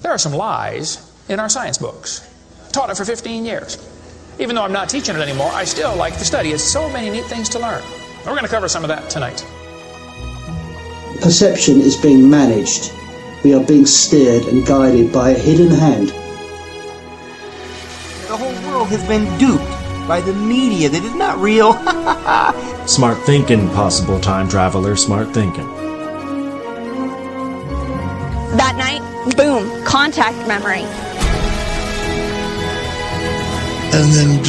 There are some lies in our science books. Taught it for 15 years. Even though I'm not teaching it anymore, I still like to study. It's so many neat things to learn. We're going to cover some of that tonight. Perception is being managed. We are being steered and guided by a hidden hand. The whole world has been duped by the media that is not real. Smart thinking, possible time traveler, smart thinking. That night, boom, contact memory. And then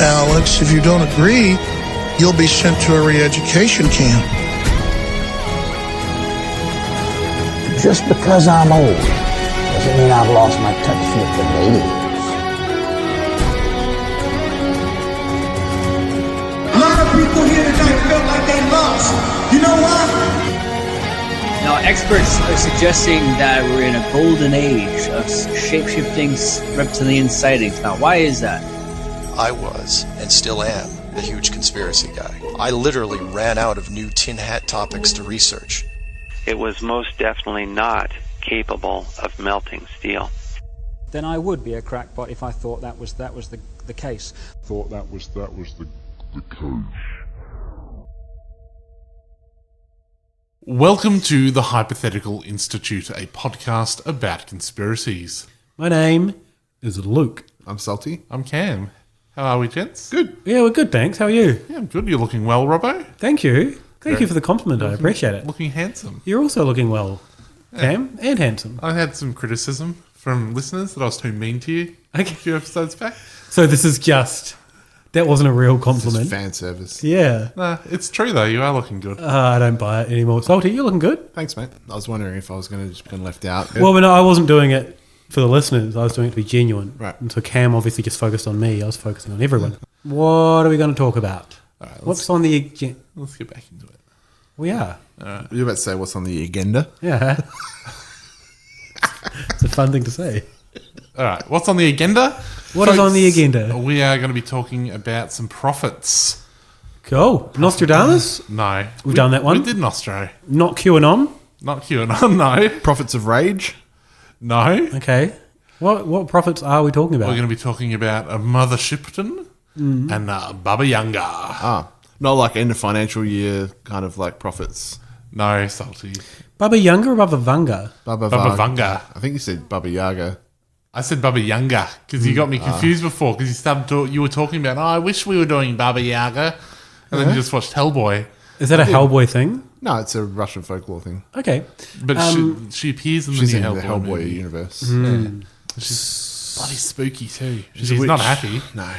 Alex, if you don't agree, you'll be sent to a re-education camp. Just because I'm old doesn't mean I've lost my touch with the ladies. A lot of people here tonight felt like they lost. You know why? Now, experts are suggesting that we're in a golden age of shape-shifting reptilian sightings. Now, why is that? I was, and still am, a huge conspiracy guy. I literally ran out of new tin hat topics to research. It was most definitely not capable of melting steel. Then I would be a crackpot if I thought that was the case. Thought that was the case. Welcome to the Hypothetical Institute, a podcast about conspiracies. My name is Luke. I'm Salty. I'm Cam. How are we, gents? Good. Yeah, we're good, thanks. How are you? Yeah, I'm good. You're looking well, Robbo. Thank you. Thank you for the compliment. I appreciate it. Looking handsome. You're also looking well, Cam, and handsome. I had some criticism from listeners that I was too mean to you a few episodes back. So this is just... That wasn't a real compliment. Fan service. Yeah. Nah, it's true though. You are looking good. I don't buy it anymore. Salty, you're looking good. Thanks, mate. I was wondering if I was going to just been left out. Well, no, I wasn't doing it for the listeners. I was doing it to be genuine. Right. And so Cam obviously just focused on me. I was focusing on everyone. What are we going to talk about? All right, what's on the agenda? Let's get back into it. We are. You're about to say what's on the agenda? Yeah. It's a fun thing to say. All right. What's on the agenda? What is on the agenda? We are going to be talking about some prophets. Cool. Nostradamus? No. We've done that one. We did Nostro. Not QAnon? Not QAnon, no. Prophets of Rage? No. Okay. What prophets are we talking about? We're going to be talking about a Mother Shipton and Baba Yanga. Ah. Not like end of financial year kind of like prophets. No, Salty. Baba Yanga or Baba Vanga? Baba Vanga. I think you said Baba Yaga. I said Baba Yanga because you got me confused before because you were talking about, I wish we were doing Baba Yaga. And then you just watched Hellboy. Is that a Hellboy thing? No, it's a Russian folklore thing. Okay. But she appears in the Hellboy movie. Universe. Mm. Yeah. She's bloody spooky too. She's not happy. No.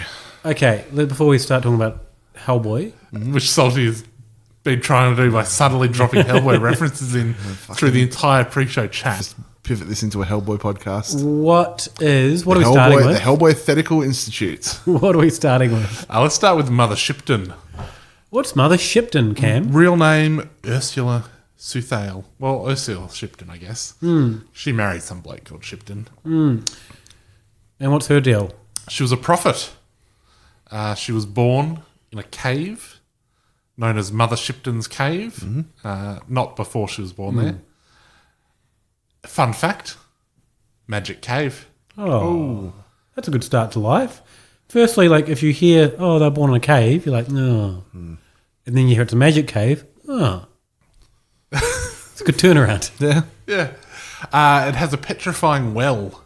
Okay, before we start talking about Hellboy. Which Salty has been trying to do by subtly dropping Hellboy references in through the entire pre-show chat. Just pivot this into a Hellboy podcast. What are we starting with? The Hellboy Institute. What are we starting with? Let's start with Mother Shipton. What's Mother Shipton, Cam? Real name, Ursula Soothale. Well, Ursula Shipton, I guess. She married some bloke called Shipton. And what's her deal? She was a prophet. She was born in a cave known as Mother Shipton's Cave. Not before she was born there. Fun fact, magic cave. Oh, that's a good start to life. Firstly, like if you hear, they're born in a cave, you're like, no. And then you hear it's a magic cave. Oh. It's a good turnaround. Yeah. It has a petrifying well,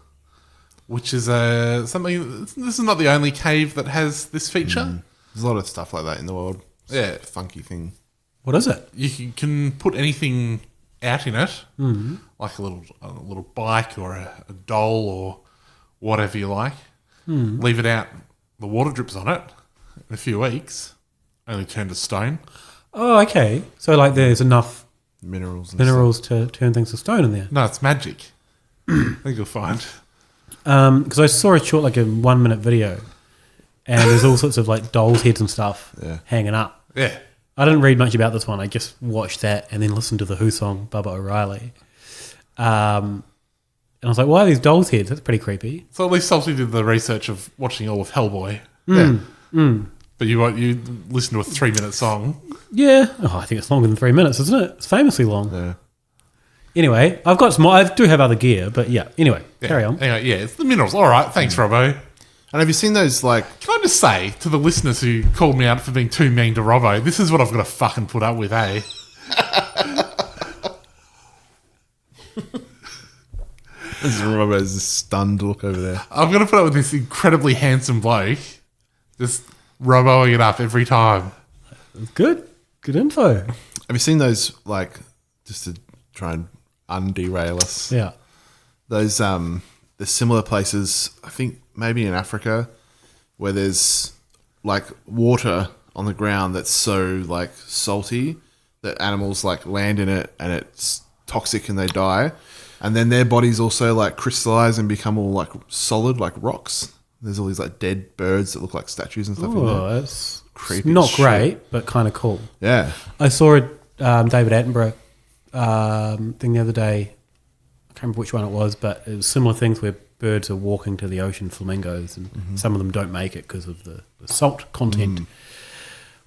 which is something. This is not the only cave that has this feature. There's a lot of stuff like that in the world. It's a funky thing. What is it? You can put anything out in it, like a little bike or a doll or whatever you like. Leave it out. The water drips on it in a few weeks. Only turn to stone. Oh, okay. So like there's enough minerals to turn things to stone in there. No, it's magic. I think you'll find. Because I saw a short, like a 1 minute video, and there's all sorts of like dolls' heads and stuff hanging up. Yeah. I didn't read much about this one. I just watched that and then listened to the Who song, Bubba O'Reilly. And I was like, why are these dolls' heads? That's pretty creepy. So at least Salty did the research of watching all of Hellboy. But you listen to a 3 minute song. Yeah. Oh, I think it's longer than 3 minutes, isn't it? It's famously long. Yeah. Anyway, I've got some. I do have other gear, but yeah. Anyway, carry on. Anyway, yeah, it's the minerals. All right, thanks, Robbo. And have you seen those, like... Can I just say to the listeners who called me out for being too mean to Robbo, this is what I've got to fucking put up with, eh? This is Robbo's stunned look over there. I'm going to put up with this incredibly handsome bloke just Robboing it up every time. Good info. Have you seen those, like, just to try and underail us? Yeah. Those, there's similar places, I think maybe in Africa, where there's, like, water on the ground that's so, like, salty that animals, like, land in it and it's toxic and they die. And then their bodies also, like, crystallize and become all, like, solid, like rocks. There's all these, like, dead birds that look like statues and stuff in there. That's creepy. not as shit. great, but kind of cool. Yeah. I saw a David Attenborough thing the other day. I can't remember which one it was, but it was similar things where birds are walking to the ocean, flamingos, and some of them don't make it because of the salt content.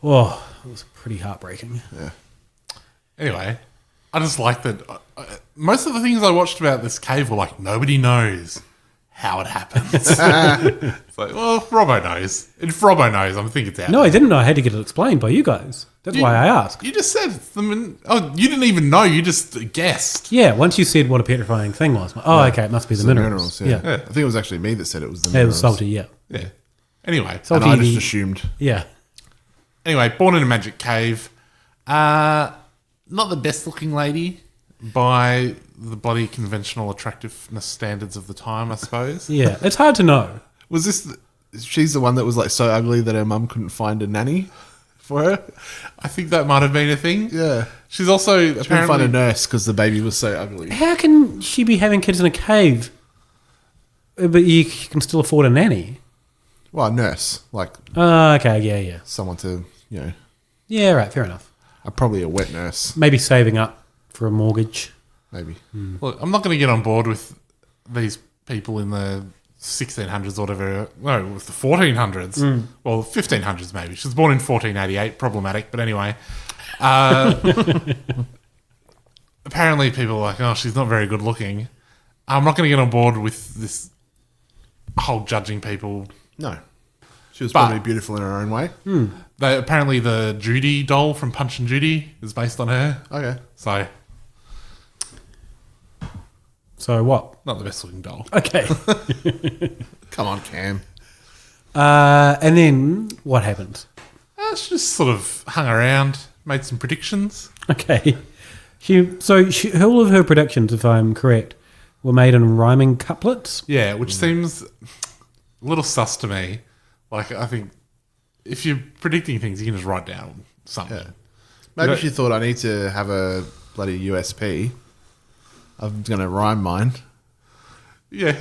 Oh, it was pretty heartbreaking. Yeah. Anyway, I just like that. Most of the things I watched about this cave were like, nobody knows how it happens. It's like, well, Robbo knows. If Robbo knows, I think it's out. No, I didn't know. I had to get it explained by you guys. That's why I asked. You just said, you didn't even know. You just guessed. Yeah, once you said what a petrifying thing was. Okay, it must be the minerals. Yeah. I think it was actually me that said it was the It minerals. was salty, yeah. Yeah. Anyway. Salty. And I just assumed. Yeah. Anyway, born in a magic cave. Not the best looking lady by the bloody conventional attractiveness standards of the time, I suppose. Yeah, it's hard to know. Was this... She's the one that was like so ugly that her mum couldn't find a nanny for her? I think that might have been a thing. Yeah. She's also She couldn't find a nurse because the baby was so ugly. How can she be having kids in a cave, but you can still afford a nanny? Well, a nurse. Like... okay, yeah. Someone to, you know... Yeah, right, fair enough. Probably a wet nurse. Maybe saving up for a mortgage. Maybe. Look, I'm not going to get on board with these people in the 1600s or whatever. No, with the 1400s. Well, 1500s maybe. She was born in 1488. Problematic, but anyway. Apparently people are like, oh, she's not very good looking. I'm not going to get on board with this whole judging people. No. She was probably beautiful in her own way. Apparently the Judy doll from Punch and Judy is based on her. Okay. So what? Not the best looking doll. Okay. Come on, Cam. And then what happened? She just sort of hung around, made some predictions. Okay. All of her predictions, if I'm correct, were made in rhyming couplets? Yeah, which seems a little sus to me. Like, I think if you're predicting things, you can just write down something. Yeah. Maybe she thought, I need to have a bloody USP. I'm going to rhyme mine. Yeah.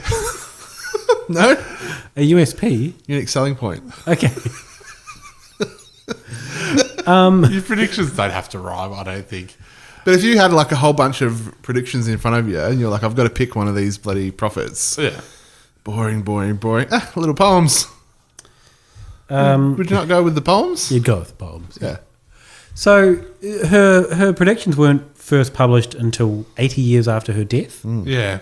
No? A USP? Unique selling point. Okay. Your predictions don't have to rhyme, I don't think. But if you had like a whole bunch of predictions in front of you and you're like, I've got to pick one of these bloody prophets. Yeah. Boring. Little poems. Would you not go with the poems? You'd go with the poems. Yeah. So her predictions weren't first published until 80 years after her death. Yeah.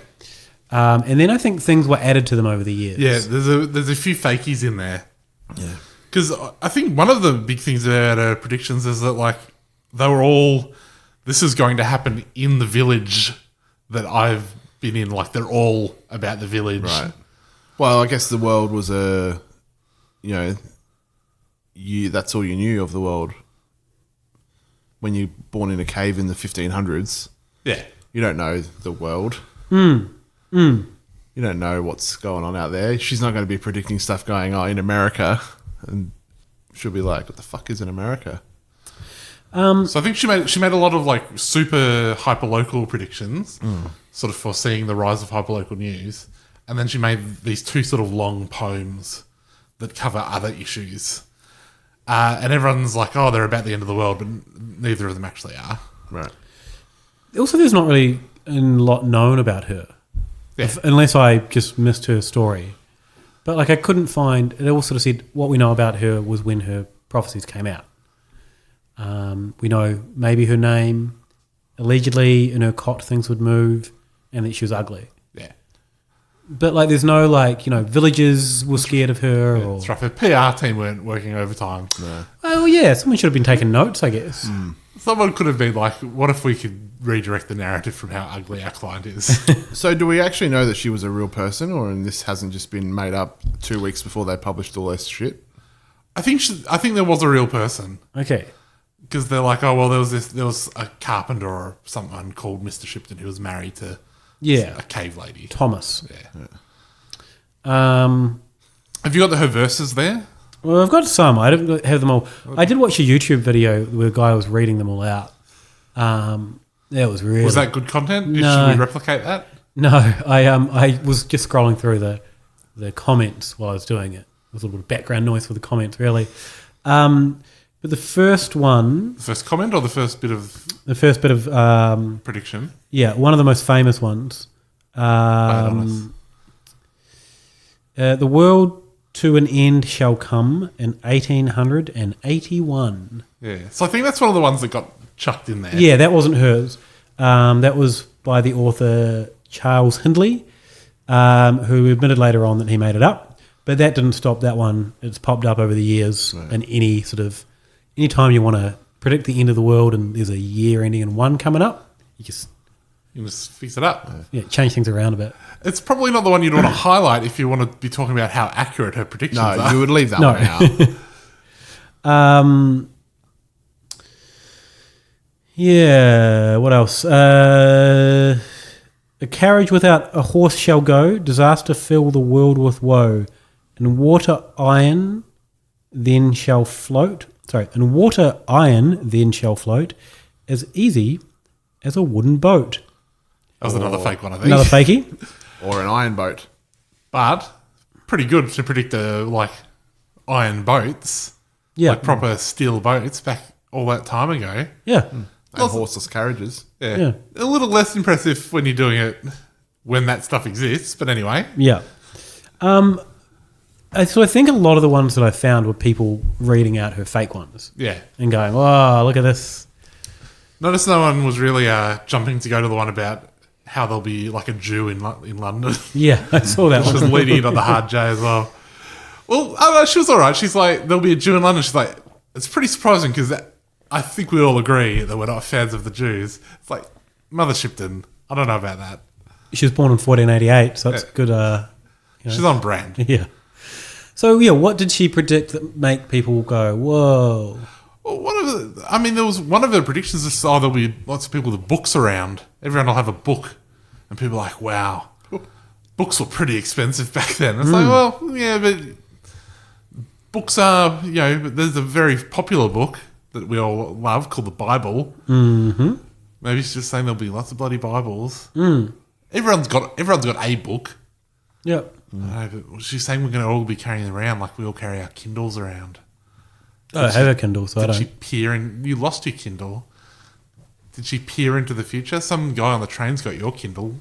And then I think things were added to them over the years. Yeah, there's a few fakies in there. Yeah. Because I think one of the big things about her predictions is that, like, they were all, this is going to happen in the village that I've been in. Like, they're all about the village. Right. Well, I guess the world was that's all you knew of the world. When you're born in a cave in the 1500s. Yeah. You don't know the world. You don't know what's going on out there. She's not going to be predicting stuff going on in America. And she'll be like, what the fuck is in America? So I think she made a lot of like super hyperlocal predictions, sort of foreseeing the rise of hyperlocal news. And then she made these two sort of long poems that cover other issues. And everyone's like, oh, they're about the end of the world, but neither of them actually are. Right. Also, there's not really a lot known about her. Yeah. Unless I just missed her story. But like I couldn't find, it all sort of said what we know about her was when her prophecies came out. We know maybe her name, allegedly in her cot things would move and that she was ugly. Yeah. But like, there's no like, villagers were scared of her. Or That's right. Her PR team weren't working overtime. No. Oh yeah, someone should have been taking notes, I guess. Someone could have been like, what if we could redirect the narrative from how ugly our client is? So do we actually know that she was a real person, or this hasn't just been made up 2 weeks before they published all this shit? I think there was a real person. Okay. Because they're like, oh well, there was a carpenter or someone called Mr. Shipton who was married to a cave lady. Thomas. Yeah. Have you got her verses there? Well, I've got some. I don't have them all. I did watch a YouTube video where a guy was reading them all out. That was really... Was that good content? No. Should we replicate that? No, I was just scrolling through the comments while I was doing it. There was a little bit of background noise for the comments, really. But the first one... The first comment or the first bit of... The first bit of... prediction? Yeah, one of the most famous ones. The world to an end shall come in 1881. Yeah, so I think that's one of the ones that got chucked in there. Yeah, that wasn't hers. That was by the author Charles Hindley, who admitted later on that he made it up. But that didn't stop that one. It's popped up over the years. Right. And any time you want to predict the end of the world and there's a year ending in 1 coming up, you just fix it up. Yeah, change things around a bit. It's probably not the one you'd want to highlight if you want to be talking about how accurate her predictions are. No, you would leave that one out. Yeah, what else? A carriage without a horse shall go, disaster fill the world with woe, and water iron then shall float. And water iron then shall float, as easy as a wooden boat. That was another fake one, I think. Another fakey. Or an iron boat. But pretty good to predict iron boats. Yeah. Like proper steel boats back all that time ago. Yeah. And horseless carriages. Yeah. A little less impressive when you're doing it when that stuff exists, but anyway. Yeah. So I think a lot of the ones that I found were people reading out her fake ones. Yeah. And going, oh, look at this. Notice no one was really jumping to go to the one about how there'll be like a Jew in London. Yeah, I saw that Which one. was leading in on the hard J as well. Well, she was all right. She's like, there'll be a Jew in London. She's like, it's pretty surprising because I think we all agree that we're not fans of the Jews. It's like, Mother Shipton, I don't know about that. She was born in 1488, so that's good. She's on brand. Yeah. So, yeah, what did she predict that make people go, whoa? Well, there was one of her predictions is, there'll be lots of people with books around. Everyone will have a book. And people are like, wow, books were pretty expensive back then. It's like, well, yeah, but books are, there's a very popular book that we all love called the Bible. Mm-hmm. Maybe she's just saying there'll be lots of bloody Bibles. Mm. Everyone's got a book. Yep. But she's saying we're going to all be carrying them around like we all carry our Kindles around. I have a Kindle, so I don't. Did she peer in? You lost your Kindle. Did she peer into the future? Some guy on the train's got your Kindle.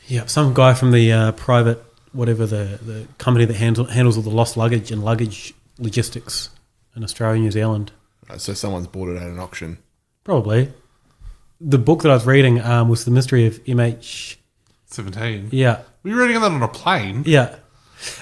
Yeah, some guy from the private, whatever, the company that handles all the lost luggage and luggage logistics in Australia, New Zealand. So someone's bought it at an auction. Probably. The book that I was reading was The Mystery of MH17. Yeah. Were you reading that on a plane? Yeah.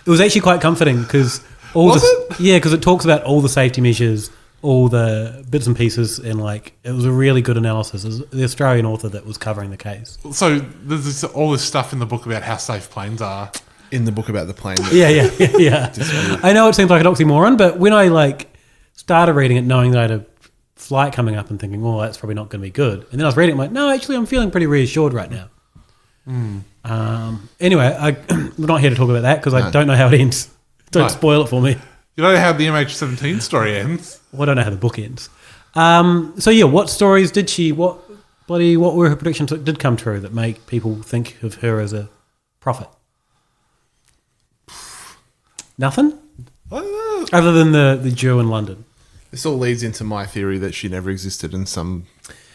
It was actually quite comforting because because it talks about all the safety measures, all the bits and pieces, and it was a really good analysis. It was the Australian author that was covering the case. So there's all this stuff in the book about how safe planes are. In the book about the plane. Yeah. I know it seems like an oxymoron, but when I started reading it knowing that I had a flight coming up and thinking, well, that's probably not going to be good. And then I was reading it, I'm like, no, actually, I'm feeling pretty reassured right now. Anyway, we're not here to talk about that because I don't know how it ends. Don't spoil it for me. You know how the MH17 story ends? Well, I don't know how the book ends. So yeah, what stories did she? What were her predictions that did come true that make people think of her as a prophet? Nothing, other than the Jew in London. This all leads into my theory that she never existed and some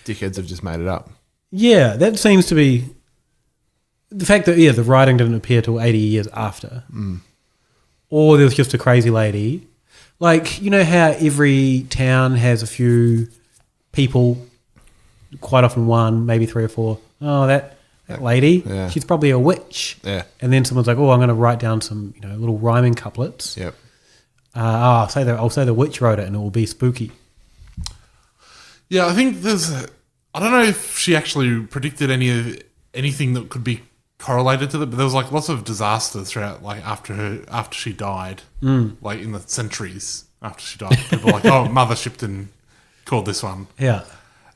dickheads have just made it up. Yeah, that seems to be the fact that the writing didn't appear till 80 years after. Or there was just a crazy lady. You know how every town has a few people quite often one, maybe three or four. Oh, that lady, she's probably a witch. Yeah. And then someone's like, oh, I'm going to write down some little rhyming couplets. Yep. I'll say the witch wrote it, and it will be spooky. Yeah, I think I don't know if she actually predicted anything that could be correlated to that, but there was like lots of disasters throughout, like after she died, like in the centuries after she died. People were like, oh, Mother Shipton called this one. Yeah.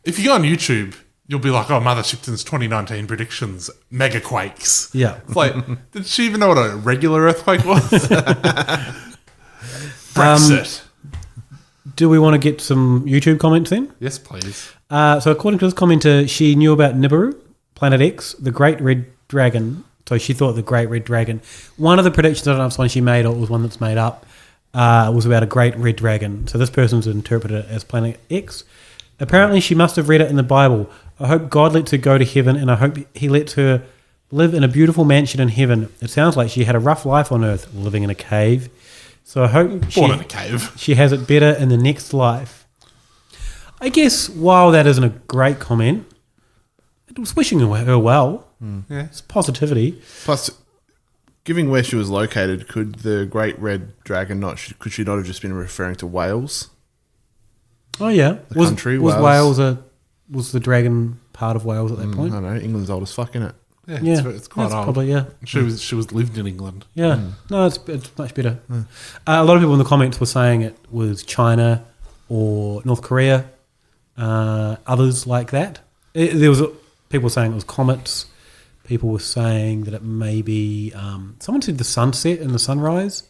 If you go on YouTube, you'll be like, oh, Mother Shipton's 2019 predictions, mega quakes. Yeah. It's like, did she even know what a regular earthquake was? Brexit. Do we want to get some YouTube comments in? Yes, please. So according to this commenter, she knew about Nibiru, Planet X, the Great Red Dragon. So she thought the Great Red Dragon. One of the predictions, I don't know if it's one she made or it was one that's made up, was about a Great Red Dragon. So this person's interpreted it as Planet X. Apparently she must have read it in the Bible. I hope God lets her go to heaven, and I hope he lets her live in a beautiful mansion in heaven. It sounds like she had a rough life on earth, living in a cave. So I hope Born in a cave. She has it better in the next life. I guess while that isn't a great comment, it was wishing her well. Yeah. It's positivity. Plus, given where she was located, could the Great Red Dragon could she not have just been referring to Wales? Oh yeah, The country, was Wales. was the dragon part of Wales at that point? I don't know. England's old as fuck, innit? Yeah, it's quite that's old. probably, yeah. She was lived in England. Yeah, no, it's much better. A lot of people in the comments were saying it was China or North Korea, others like that. There was people saying it was comets. People were saying that it may be. Someone said the sunset and the sunrise,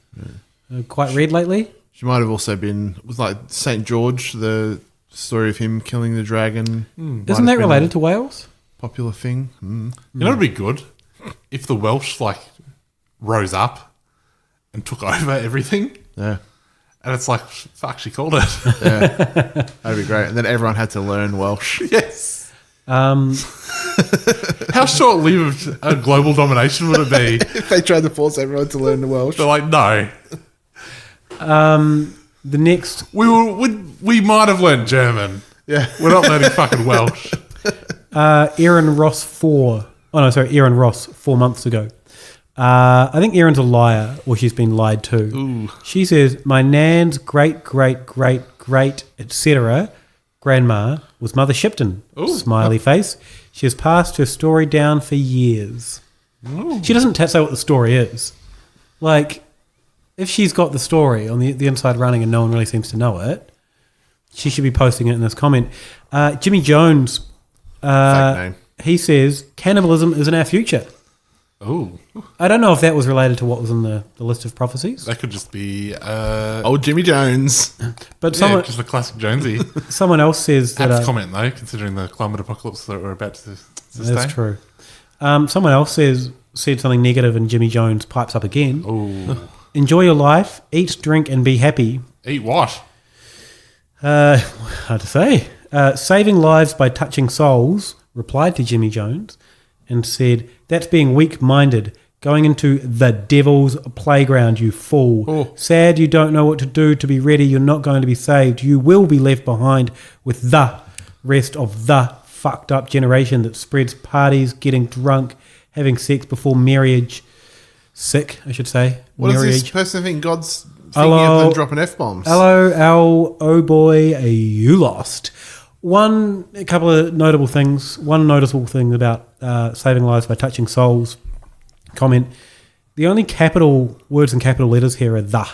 quite red lately. She might have also been with like St. George, the story of him killing the dragon. Isn't that related to Wales? Popular thing. You know, it'd be good if the Welsh rose up and took over everything. Yeah. And it's like, fuck, she called it. Yeah. That'd be great. And then everyone had to learn Welsh. Yes. Um, How short-lived a global domination would it be if they tried to force everyone to learn the Welsh? They're like, no. The next... We might have learned German. Yeah. We're not learning fucking Welsh. Aaron Ross 4 months ago. I think Erin's a liar, or she's been lied to. Ooh. She says, my nan's great, etc. grandma was Mother Shipton. Ooh. Smiley face. She has passed her story down for years. Ooh. She doesn't say what the story is. Like, if she's got the story on the inside running and no one really seems to know it, she should be posting it in this comment. Jimmy Jones, Fake name. he says, cannibalism is in our future. Oh, I don't know if that was related to what was in the list of prophecies. that could just be Old Jimmy Jones. But just the classic Jonesy. someone else says that... Apt comment, though, considering the climate apocalypse that we're about to sustain. That's true. Someone else said something negative and Jimmy Jones pipes up again. Oh. Enjoy your life, eat, drink, and be happy. Eat what? Hard to say. Saving lives by touching souls replied to Jimmy Jones and said, that's being weak-minded, going into the devil's playground, you fool. Oh. Sad you don't know what to do to be ready. You're not going to be saved. You will be left behind with the rest of the fucked up generation that spreads parties, getting drunk, having sex before marriage. Sick, I should say. What marriage. does this person think God's thinking of them dropping F-bombs? Hello, Al, oh boy, you lost. A couple of notable things. One noticeable thing about saving lives by touching souls. Comment. The only capital words and capital letters here are the.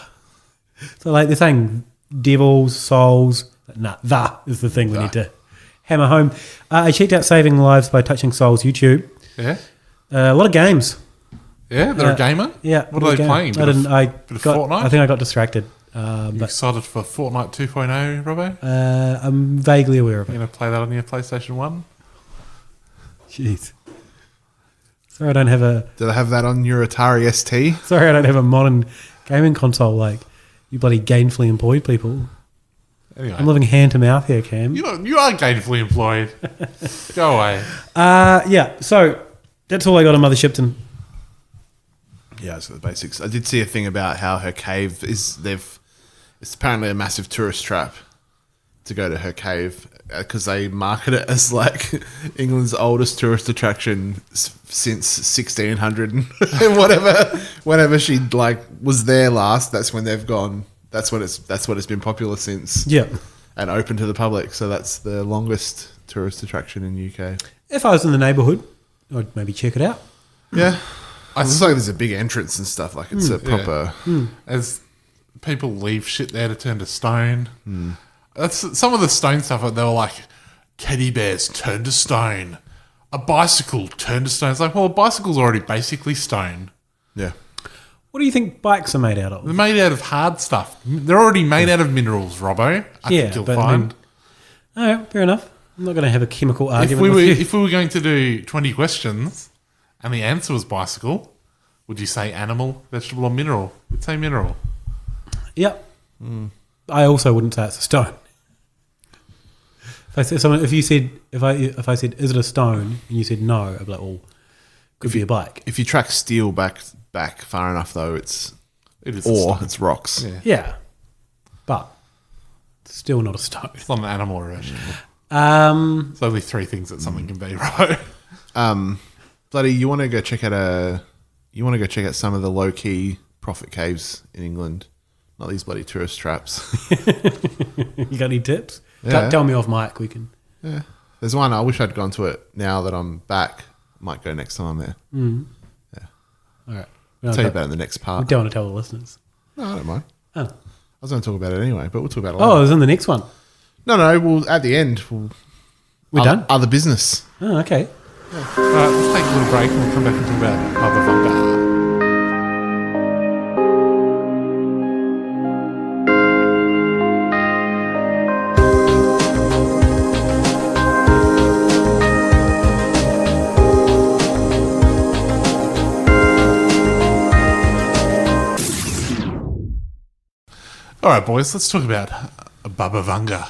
So like they're saying devils, souls. Nah, the is the thing we need to hammer home. I checked out Saving Lives by Touching Souls YouTube. Yeah. A lot of games. Yeah, they're a gamer? Yeah. What are they playing? Bit of Fortnite? I think I got distracted. You excited for Fortnite 2.0, Robbo? I'm vaguely aware of it. You going to play that on your PlayStation 1? Jeez. Sorry, I don't have a... Do they have that on your Atari ST? Sorry, I don't have a modern gaming console like you bloody gainfully employed people. Anyway. I'm living hand to mouth here, Cam. You are gainfully employed. Go away. Yeah, so that's all I got on Mother Shipton. Yeah, so the basics. I did see a thing about how her cave it's apparently a massive tourist trap. to go to her cave because they market it as like England's oldest tourist attraction since 1600 and whatever. Whenever she like was there last, that's when they've gone. That's what it's been popular since. Yeah, and open to the public. So that's the longest tourist attraction in the UK. If I was in the neighbourhood, I'd maybe check it out. Yeah, I just like there's a big entrance and stuff. Like it's a proper. As people leave shit there to turn to stone. That's some of the stone stuff. They were like, teddy bears turned to stone, a bicycle turned to stone. It's like, well, a bicycle's already basically stone. Yeah. What do you think bikes are made out of? They're made out of hard stuff. They're already made out of minerals, Robbo. I think you'll find. All right, fair enough. I'm not going to have a chemical argument If we were going to do 20 questions and the answer was bicycle, would you say animal, vegetable, or mineral? You'd say mineral. Yep. I also wouldn't say it's a stone. If I said if I said is it a stone and you said no, I'd be like, well, could be a bike. If you track steel back far enough, though, it is it's rocks. Yeah, but it's still not a stone. It's not an animal or a vegetable. There's only three things that something can be, right? Bloody, you want to go check out some of the low key profit caves in England. Not these bloody tourist traps. You got any tips? Yeah. Tell me off mic, we can. Yeah. There's one, I wish I'd gone to it. Now that I'm back, I might go next time I'm there. Yeah. All right. I'll tell you about it in the next part. We don't want to tell the listeners. No, I don't mind. Oh. I was going to talk about it anyway, but we'll talk about it later. Oh, it was in the next one. No, we'll at the end. We're done? Other business. Oh, okay. Let's take a little break and we'll come back and talk about Mother Vanga. All right, boys, let's talk about Baba Vanga.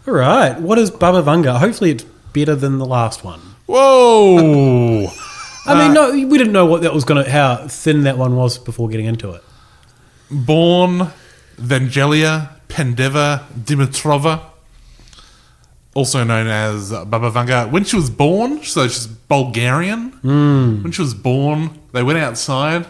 All right. What is Baba Vanga? Hopefully it's better than the last one. Whoa! I mean, no, we didn't know what that was how thin that one was before getting into it. Born Vangelia Pendeva Dimitrova, also known as Baba Vanga. When she was born, so she's Bulgarian. When she was born, they went outside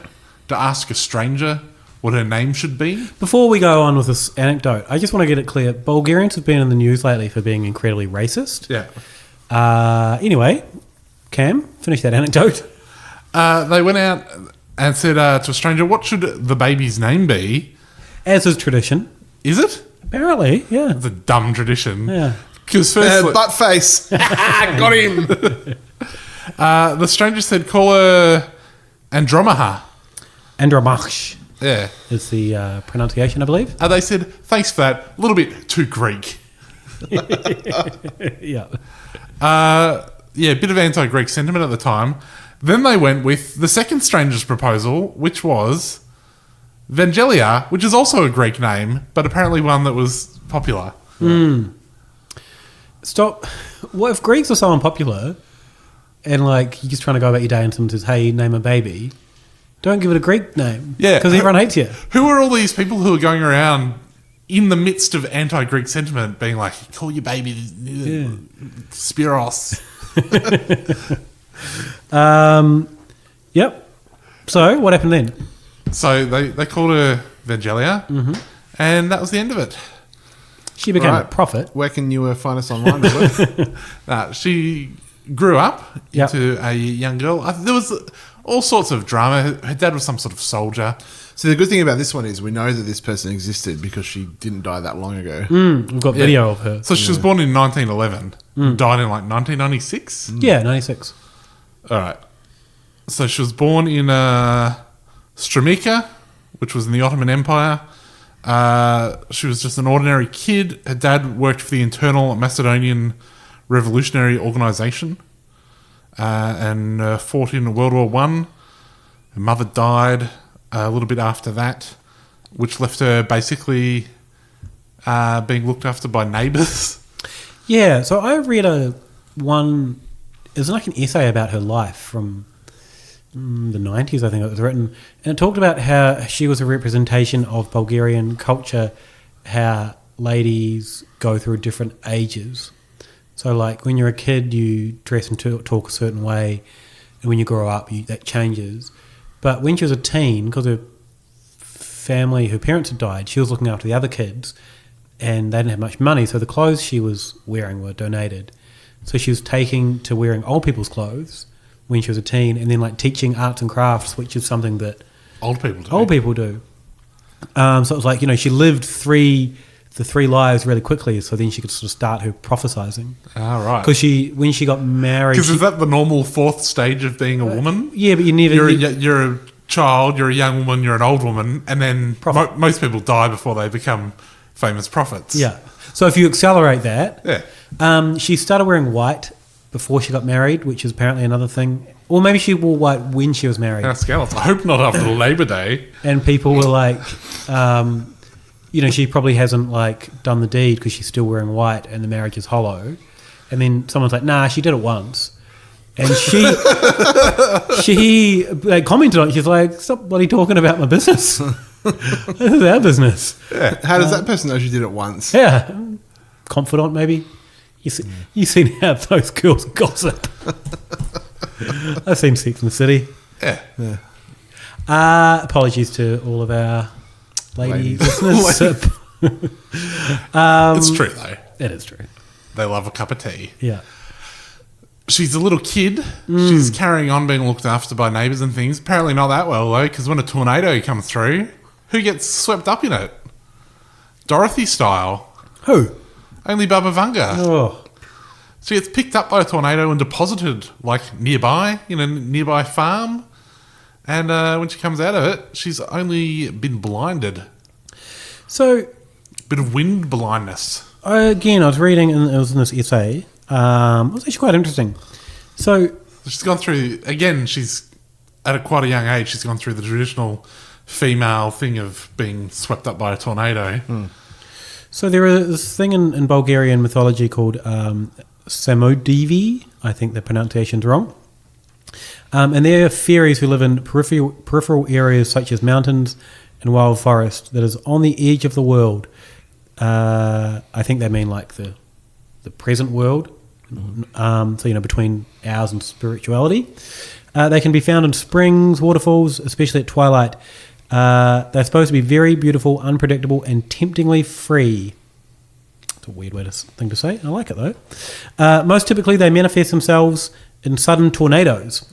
to ask a stranger what her name should be. Before we go on with this anecdote, I just want to get it clear. Bulgarians have been in the news lately for being incredibly racist. Yeah. Anyway, Cam, finish that anecdote. They went out and said to a stranger, what should the baby's name be? As is tradition. Is it? Apparently, yeah. It's a dumb tradition. Yeah. Because first... butt face. Got him. The stranger said, call her Andromaha. Andromach. Yeah. Is the pronunciation, I believe. They said, thanks for that. A little bit too Greek. Yeah. Yeah, a bit of anti-Greek sentiment at the time. Then they went with the second stranger's proposal, which was Vangelia, which is also a Greek name, but apparently one that was popular. Stop. What if Greeks are so unpopular and like you're just trying to go about your day and someone says, hey, name a baby, don't give it a Greek name. Yeah. Because everyone hates you. Who are all these people who are going around in the midst of anti-Greek sentiment being like, call your baby Spiros? Yep. So what happened then? So they called her Vangelia, and that was the end of it. She became a prophet. Where can you find us online? She grew up into a young girl. There was all sorts of drama. Her dad was some sort of soldier. So the good thing about this one is we know that this person existed because she didn't die that long ago. We've got video of her. So she was born in 1911, died in like 1996? Yeah, 96. All right. So she was born in Strumica, which was in the Ottoman Empire. She was just an ordinary kid. Her dad worked for the Internal Macedonian Revolutionary Organization and fought in World War One. Her mother died a little bit after that, which left her basically being looked after by neighbours. Yeah, so I read it was like an essay about her life from the 90s, I think it was written, and it talked about how she was a representation of Bulgarian culture, how ladies go through different ages. So, like, when you're a kid, you dress and talk a certain way, and when you grow up, that changes. But when she was a teen, because her parents had died, she was looking after the other kids, and they didn't have much money, so the clothes she was wearing were donated. So she was taking to wearing old people's clothes when she was a teen, and then, like, teaching arts and crafts, which is something that old people do. So it was like, she lived the three lives really quickly, so then she could sort of start her prophesizing. Ah, right. Because when she got married... Because is that the normal fourth stage of being a woman? Yeah, but you never... You're a child, you're a young woman, you're an old woman, and then most people die before they become famous prophets. Yeah. So if you accelerate that... Yeah. She started wearing white before she got married, which is apparently another thing. Or maybe she wore white when she was married. I hope not after Labor Day. And people were like... she probably hasn't, like, done the deed because she's still wearing white and the marriage is hollow. And then someone's like, nah, she did it once. And she commented on it. She's like, stop bloody talking about my business. This is our business. Yeah. How does that person know she did it once? Yeah. Confidant, maybe. You've seen how those girls gossip. I've seen Sex and the City. Yeah. Apologies to all of our... ladies. It's true, though. It is true. They love a cup of tea. Yeah. She's a little kid. She's carrying on being looked after by neighbours and things. Apparently not that well, though, because when a tornado comes through, who gets swept up in it? Dorothy style. Who? Only Baba Vanga. Oh. She gets picked up by a tornado and deposited, like, nearby, in a nearby farm. And when she comes out of it, she's only been blinded. So... Bit of wind blindness. Again, I was reading, and it was in this essay. It was actually quite interesting. So... She's gone through... Again, she's at quite a young age. She's gone through the traditional female thing of being swept up by a tornado. So there is this thing in Bulgarian mythology called Samodivi. I think the pronunciation's wrong. And they're fairies who live in peripheral areas such as mountains and wild forest that is on the edge of the world. I think they mean like the present world. So, between ours and spirituality. They can be found in springs, waterfalls, especially at twilight. They're supposed to be very beautiful, unpredictable, and temptingly free. It's a weird thing to say. I like it, though. Most typically, they manifest themselves in sudden tornadoes.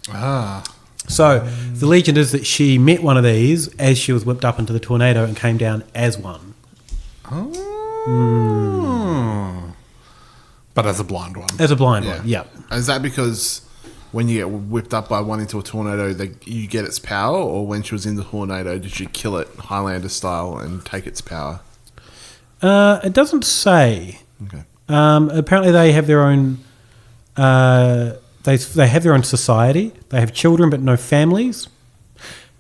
So the legend is that she met one of these as she was whipped up into the tornado and came down as one. But as a blind one. As a blind one, yeah. Is that because when you get whipped up by one into a tornado, you get its power? Or when she was in the tornado, did she kill it Highlander style and take its power? It doesn't say. Okay. Apparently they have their own... They have their own society. They have children but no families.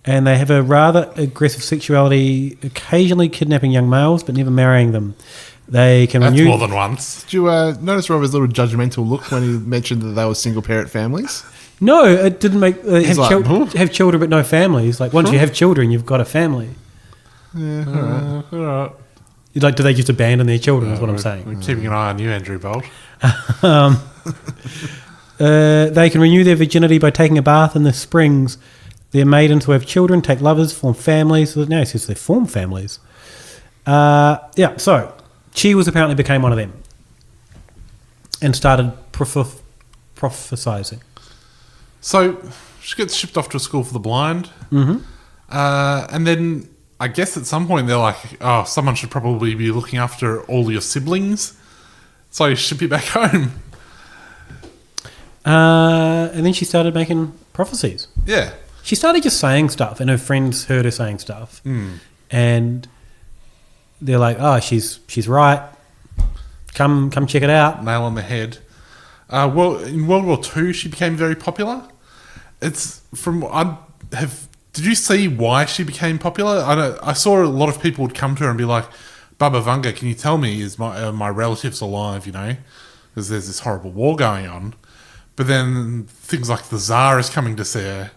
And they have a rather aggressive sexuality, occasionally kidnapping young males but never marrying them. They can That's more than once. Did you notice Robert's little judgmental look when he mentioned that they were single-parent families? No, it didn't make... have children but no families. Like, once you have children, you've got a family. Yeah, all right. Like, do they just abandon their children, is what I'm saying. We're keeping an eye on you, Andrew Bolt. They can renew their virginity by taking a bath in the springs. They're maidens who have children, take lovers, form families. So now it says they form families. So she apparently became one of them and started prophesizing. So she gets shipped off to a school for the blind. Mm-hmm. And then I guess at some point they're like, oh, someone should probably be looking after all your siblings. So ship you back home. And then she started making prophecies. Yeah. She started just saying stuff, and her friends heard her saying stuff. And they're like, oh, she's right. Come check it out. Nail on the head. Well, in World War II, she became very popular. Did you see why she became popular? I saw a lot of people would come to her and be like, Baba Vanga, can you tell me, is my relatives alive, because there's this horrible war going on. But then things like the Tsar is coming to see her.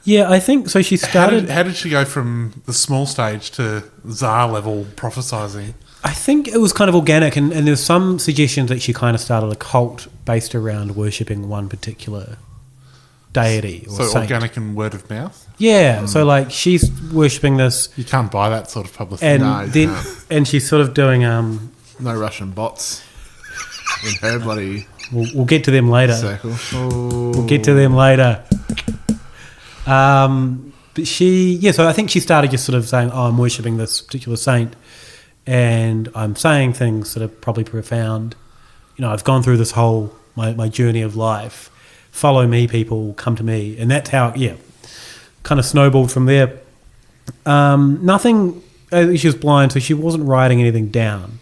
Yeah, I think so. She started... How did she go from the small stage to Tsar level prophesizing? I think it was kind of organic, and there's some suggestions that she kind of started a cult based around worshipping one particular deity or So saint. organic and word of mouth? Yeah, so like she's worshipping this. You can't buy that sort of publicity. And No, you then can't. and she's sort of doing No Russian bots in her bloody we'll get to them later. circle. We'll get to them later. But so I think she started just sort of saying, "Oh, I'm worshipping this particular saint, and I'm saying things that are probably profound. You know, I've gone through this whole my journey of life. Follow me, people. Come to me." And that's how, kind of snowballed from there. Nothing. She was blind, so she wasn't writing anything down,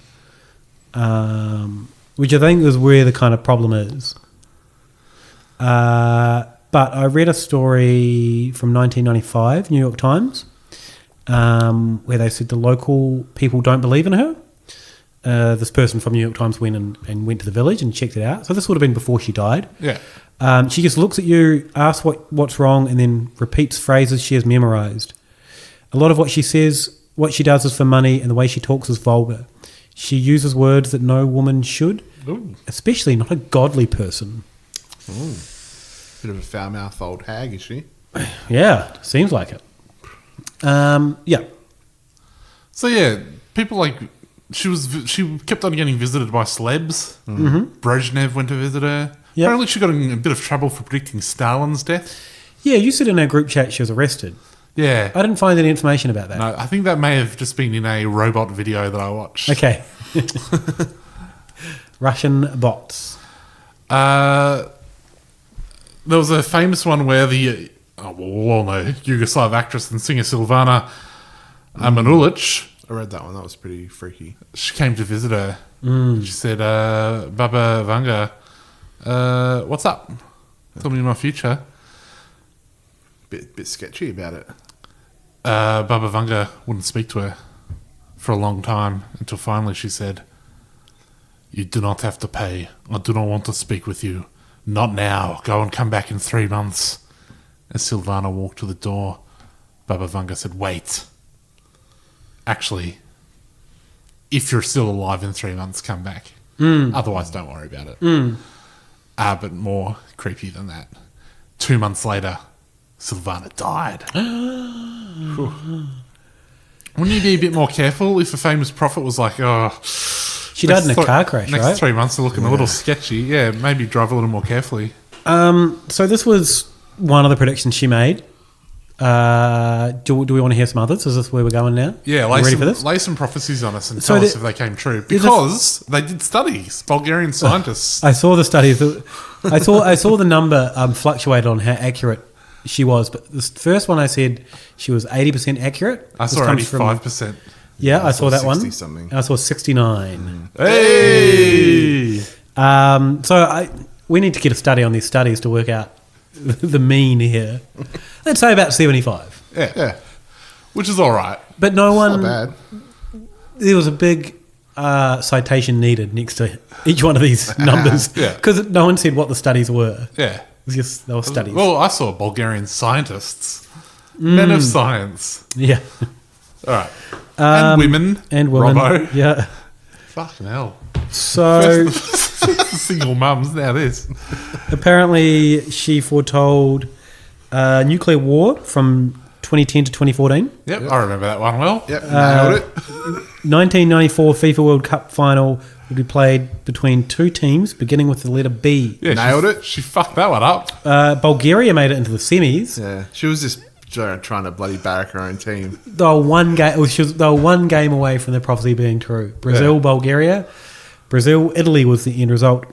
which I think is where the kind of problem is. But I read a story from 1995, New York Times, where they said the local people don't believe in her. This person from New York Times went and went to the village and checked it out. So this would have been before she died. Yeah. She just looks at you, asks what's wrong, and then repeats phrases she has memorized. A lot of what she says, what she does is for money, and the way she talks is vulgar. She uses words that no woman should, especially not a godly person. Ooh. Bit of a foul-mouthed old hag, is she? Yeah, seems like it. Yeah. So yeah, people like she kept on getting visited by celebs. Mhm. Brezhnev went to visit her. Yep. Apparently, she got in a bit of trouble for predicting Stalin's death. Yeah, you said in our group chat she was arrested. Yeah, I didn't find any information about that. no, I think that may have just been in a robot video that I watched. Okay. Russian bots. There was a famous one where we all know Yugoslav actress and singer Silvana Manulic. I read that one. That was pretty freaky. She came to visit her. She said, Baba Vanga, what's up? Tell me my future. Bit sketchy about it. Baba Vanga wouldn't speak to her for a long time until finally she said, "You do not have to pay. I do not want to speak with you. Not now. Go and come back in 3 months." As Silvana walked to the door, Baba Vanga said, "Wait. Actually, if you're still alive in 3 months, come back. Otherwise, don't worry about it." But more creepy than that. 2 months later, Silvana died. Wouldn't you be a bit more careful if a famous prophet was like, "Oh, She died in a car crash, next right? 3 months are looking a little sketchy." Yeah, maybe drive a little more carefully. So this was one of the predictions she made. Do we want to hear some others? Is this where we're going now? Yeah, Are you ready for this? lay some prophecies on us and So tell us the- if they came true. there's a- Because they did studies, Bulgarian scientists. I saw the studies. I saw the number fluctuated on how accurate she was. But the first one I said she was 80% accurate. I This saw comes from- 85%. Yeah, I saw that one. 60-something. I saw 69. Hey! We need to get a study on these studies to work out the mean here. Let's say about 75. Yeah. Which is all right. But no one... Not bad. There was a big citation needed next to each one of these numbers. Yeah. Because no one said what the studies were. Yeah. It was just, they were studies. Well, I saw Bulgarian scientists. Men of science. Yeah. All right. And women. And women. Robbo. Yeah. Fucking hell. So... Single mums, now this. Apparently, she foretold nuclear war from 2010 to 2014. Yep, I remember that one well. Yep, nailed it. 1994 FIFA World Cup final will be played between two teams, beginning with the letter B. Yeah, Nailed it. She fucked that one up. Bulgaria made it into the semis. Yeah, she was just trying to bloody barrack her own team. They were one game away from the prophecy being true. Brazil, Bulgaria. Brazil, Italy was the end result.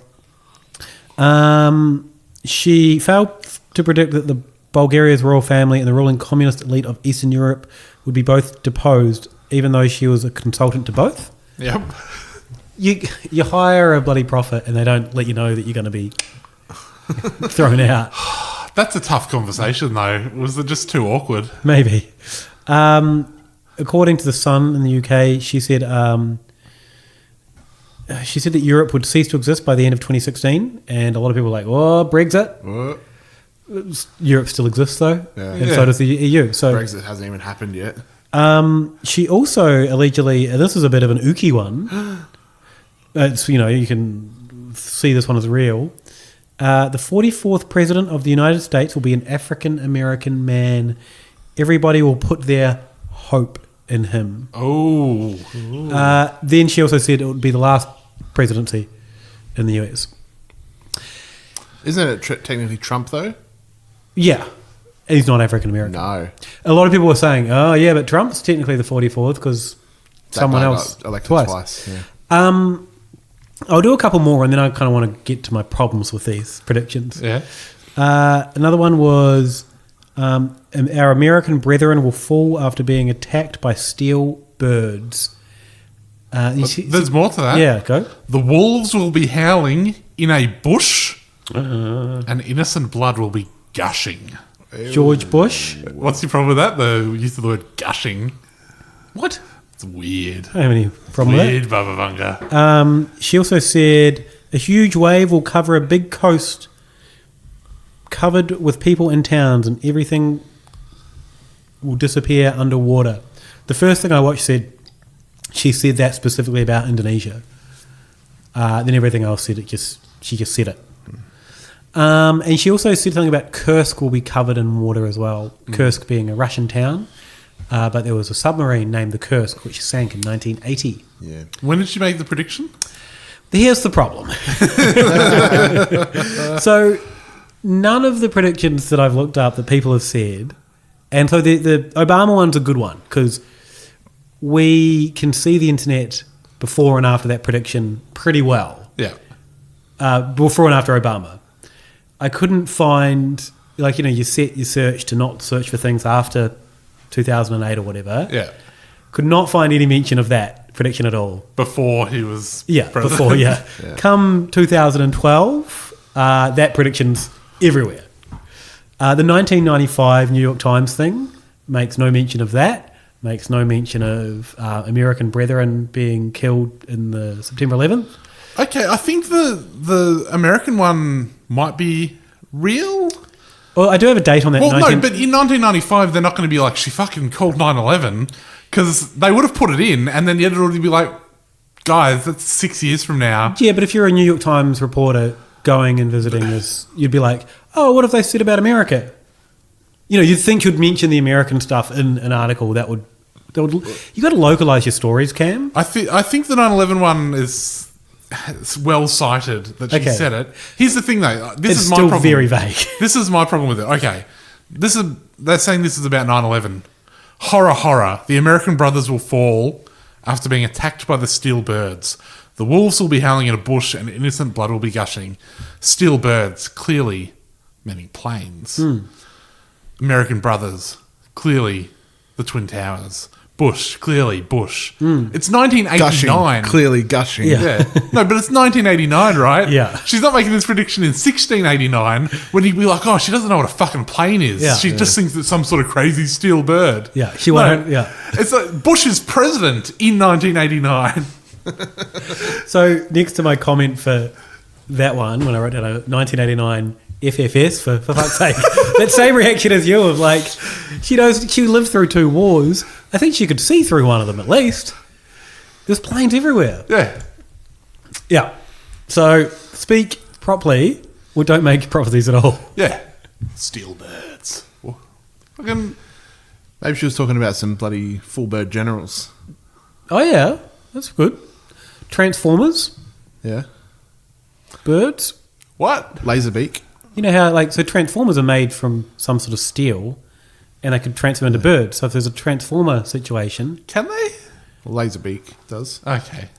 She failed to predict that the Bulgaria's royal family and the ruling communist elite of Eastern Europe would be both deposed, even though she was a consultant to both. Yep. You hire a bloody prophet and they don't let you know that you're going to be thrown out. That's a tough conversation, though. Was it just too awkward? Maybe. According to The Sun in the UK, she said that Europe would cease to exist by the end of 2016, and a lot of people were like, "Oh, Brexit." Europe still exists though, Yeah. and so does the EU. So Brexit hasn't even happened yet. She also allegedly, this is a bit of an ooky one. It's, you can see this one as real. The 44th president of the United States will be an African American man. Everybody will put their hope in him. Oh. Then she also said it would be the last presidency in the US. Isn't it technically Trump, though? Yeah. He's not African American. No. A lot of people were saying, oh, yeah, but Trump's technically the 44th because someone else got elected twice. Yeah. I'll do a couple more and then I kind of want to get to my problems with these predictions. Yeah. Another one was our American brethren will fall after being attacked by steel birds. There's more to that. Yeah, go. The wolves will be howling in a bush and innocent blood will be gushing. George Bush. What's your problem with that? The use of the word gushing. What? It's weird. I don't have any problem with weird, it. Baba Vanga. She also said a huge wave will cover a big coast covered with people in towns and everything will disappear underwater. The first thing I watched said she said that specifically about Indonesia. Then everything else said she just said it. And she also said something about Kursk will be covered in water as well. Kursk being a Russian town, but there was a submarine named the Kursk which sank in 1980. Yeah. When did she make the prediction? Here's the problem. So none of the predictions that I've looked up that people have said, and so the Obama one's a good one because we can see the internet before and after that prediction pretty well. Yeah. Before and after Obama. I couldn't find, you set your search to not search for things after 2008 or whatever. Yeah. Could not find any mention of that prediction at all. Before he was president. Before, yeah. Come 2012, that prediction's everywhere. The 1995 New York Times thing makes no mention of that, makes no mention of American brethren being killed in the September 11th. Okay, I think the American one might be real. Well, I do have a date on that. Well, no, but in 1995, they're not going to be like, she fucking called 9/11, because they would have put it in, and then the editor would be like, guys, that's 6 years from now. Yeah, but if you're a New York Times reporter going and visiting this, you'd be like, oh, what have they said about America? You'd think you'd mention the American stuff in an article that would you got to localize your stories, Cam. I think the 9/11 one is... It's well cited that she said it. Here's the thing, though. This is my still problem. very vague. This is my problem with it. Okay, they're saying this is about 9/11. Horror. The American brothers will fall after being attacked by the steel birds. The wolves will be howling in a bush, and innocent blood will be gushing. Steel birds, clearly meaning planes. American brothers, clearly the Twin Towers. Bush, clearly Bush. It's 1989. Gushing, clearly gushing. Yeah. No, but it's 1989, right? Yeah. She's not making this prediction in 1689 when you'd be like, oh, she doesn't know what a fucking plane is. Yeah. She just thinks it's some sort of crazy steel bird. Yeah, she won't. Yeah. It's like Bush is president in 1989. So next to my comment for that one, when I wrote down a 1989 FFS, for fuck's sake, that same reaction as you of like, she lived through 2 wars. I think she could see through one of them at least. There's planes everywhere. Yeah. Yeah. So speak properly or don't make prophecies at all. Yeah. Steel birds. Fucking... Maybe she was talking about some bloody full bird generals. Oh yeah, that's good. Transformers. Yeah. Birds. What? Laserbeak. You know how so Transformers are made from some sort of steel and they could transform into birds. So if there's a Transformer situation... Can they? Laserbeak does. Okay.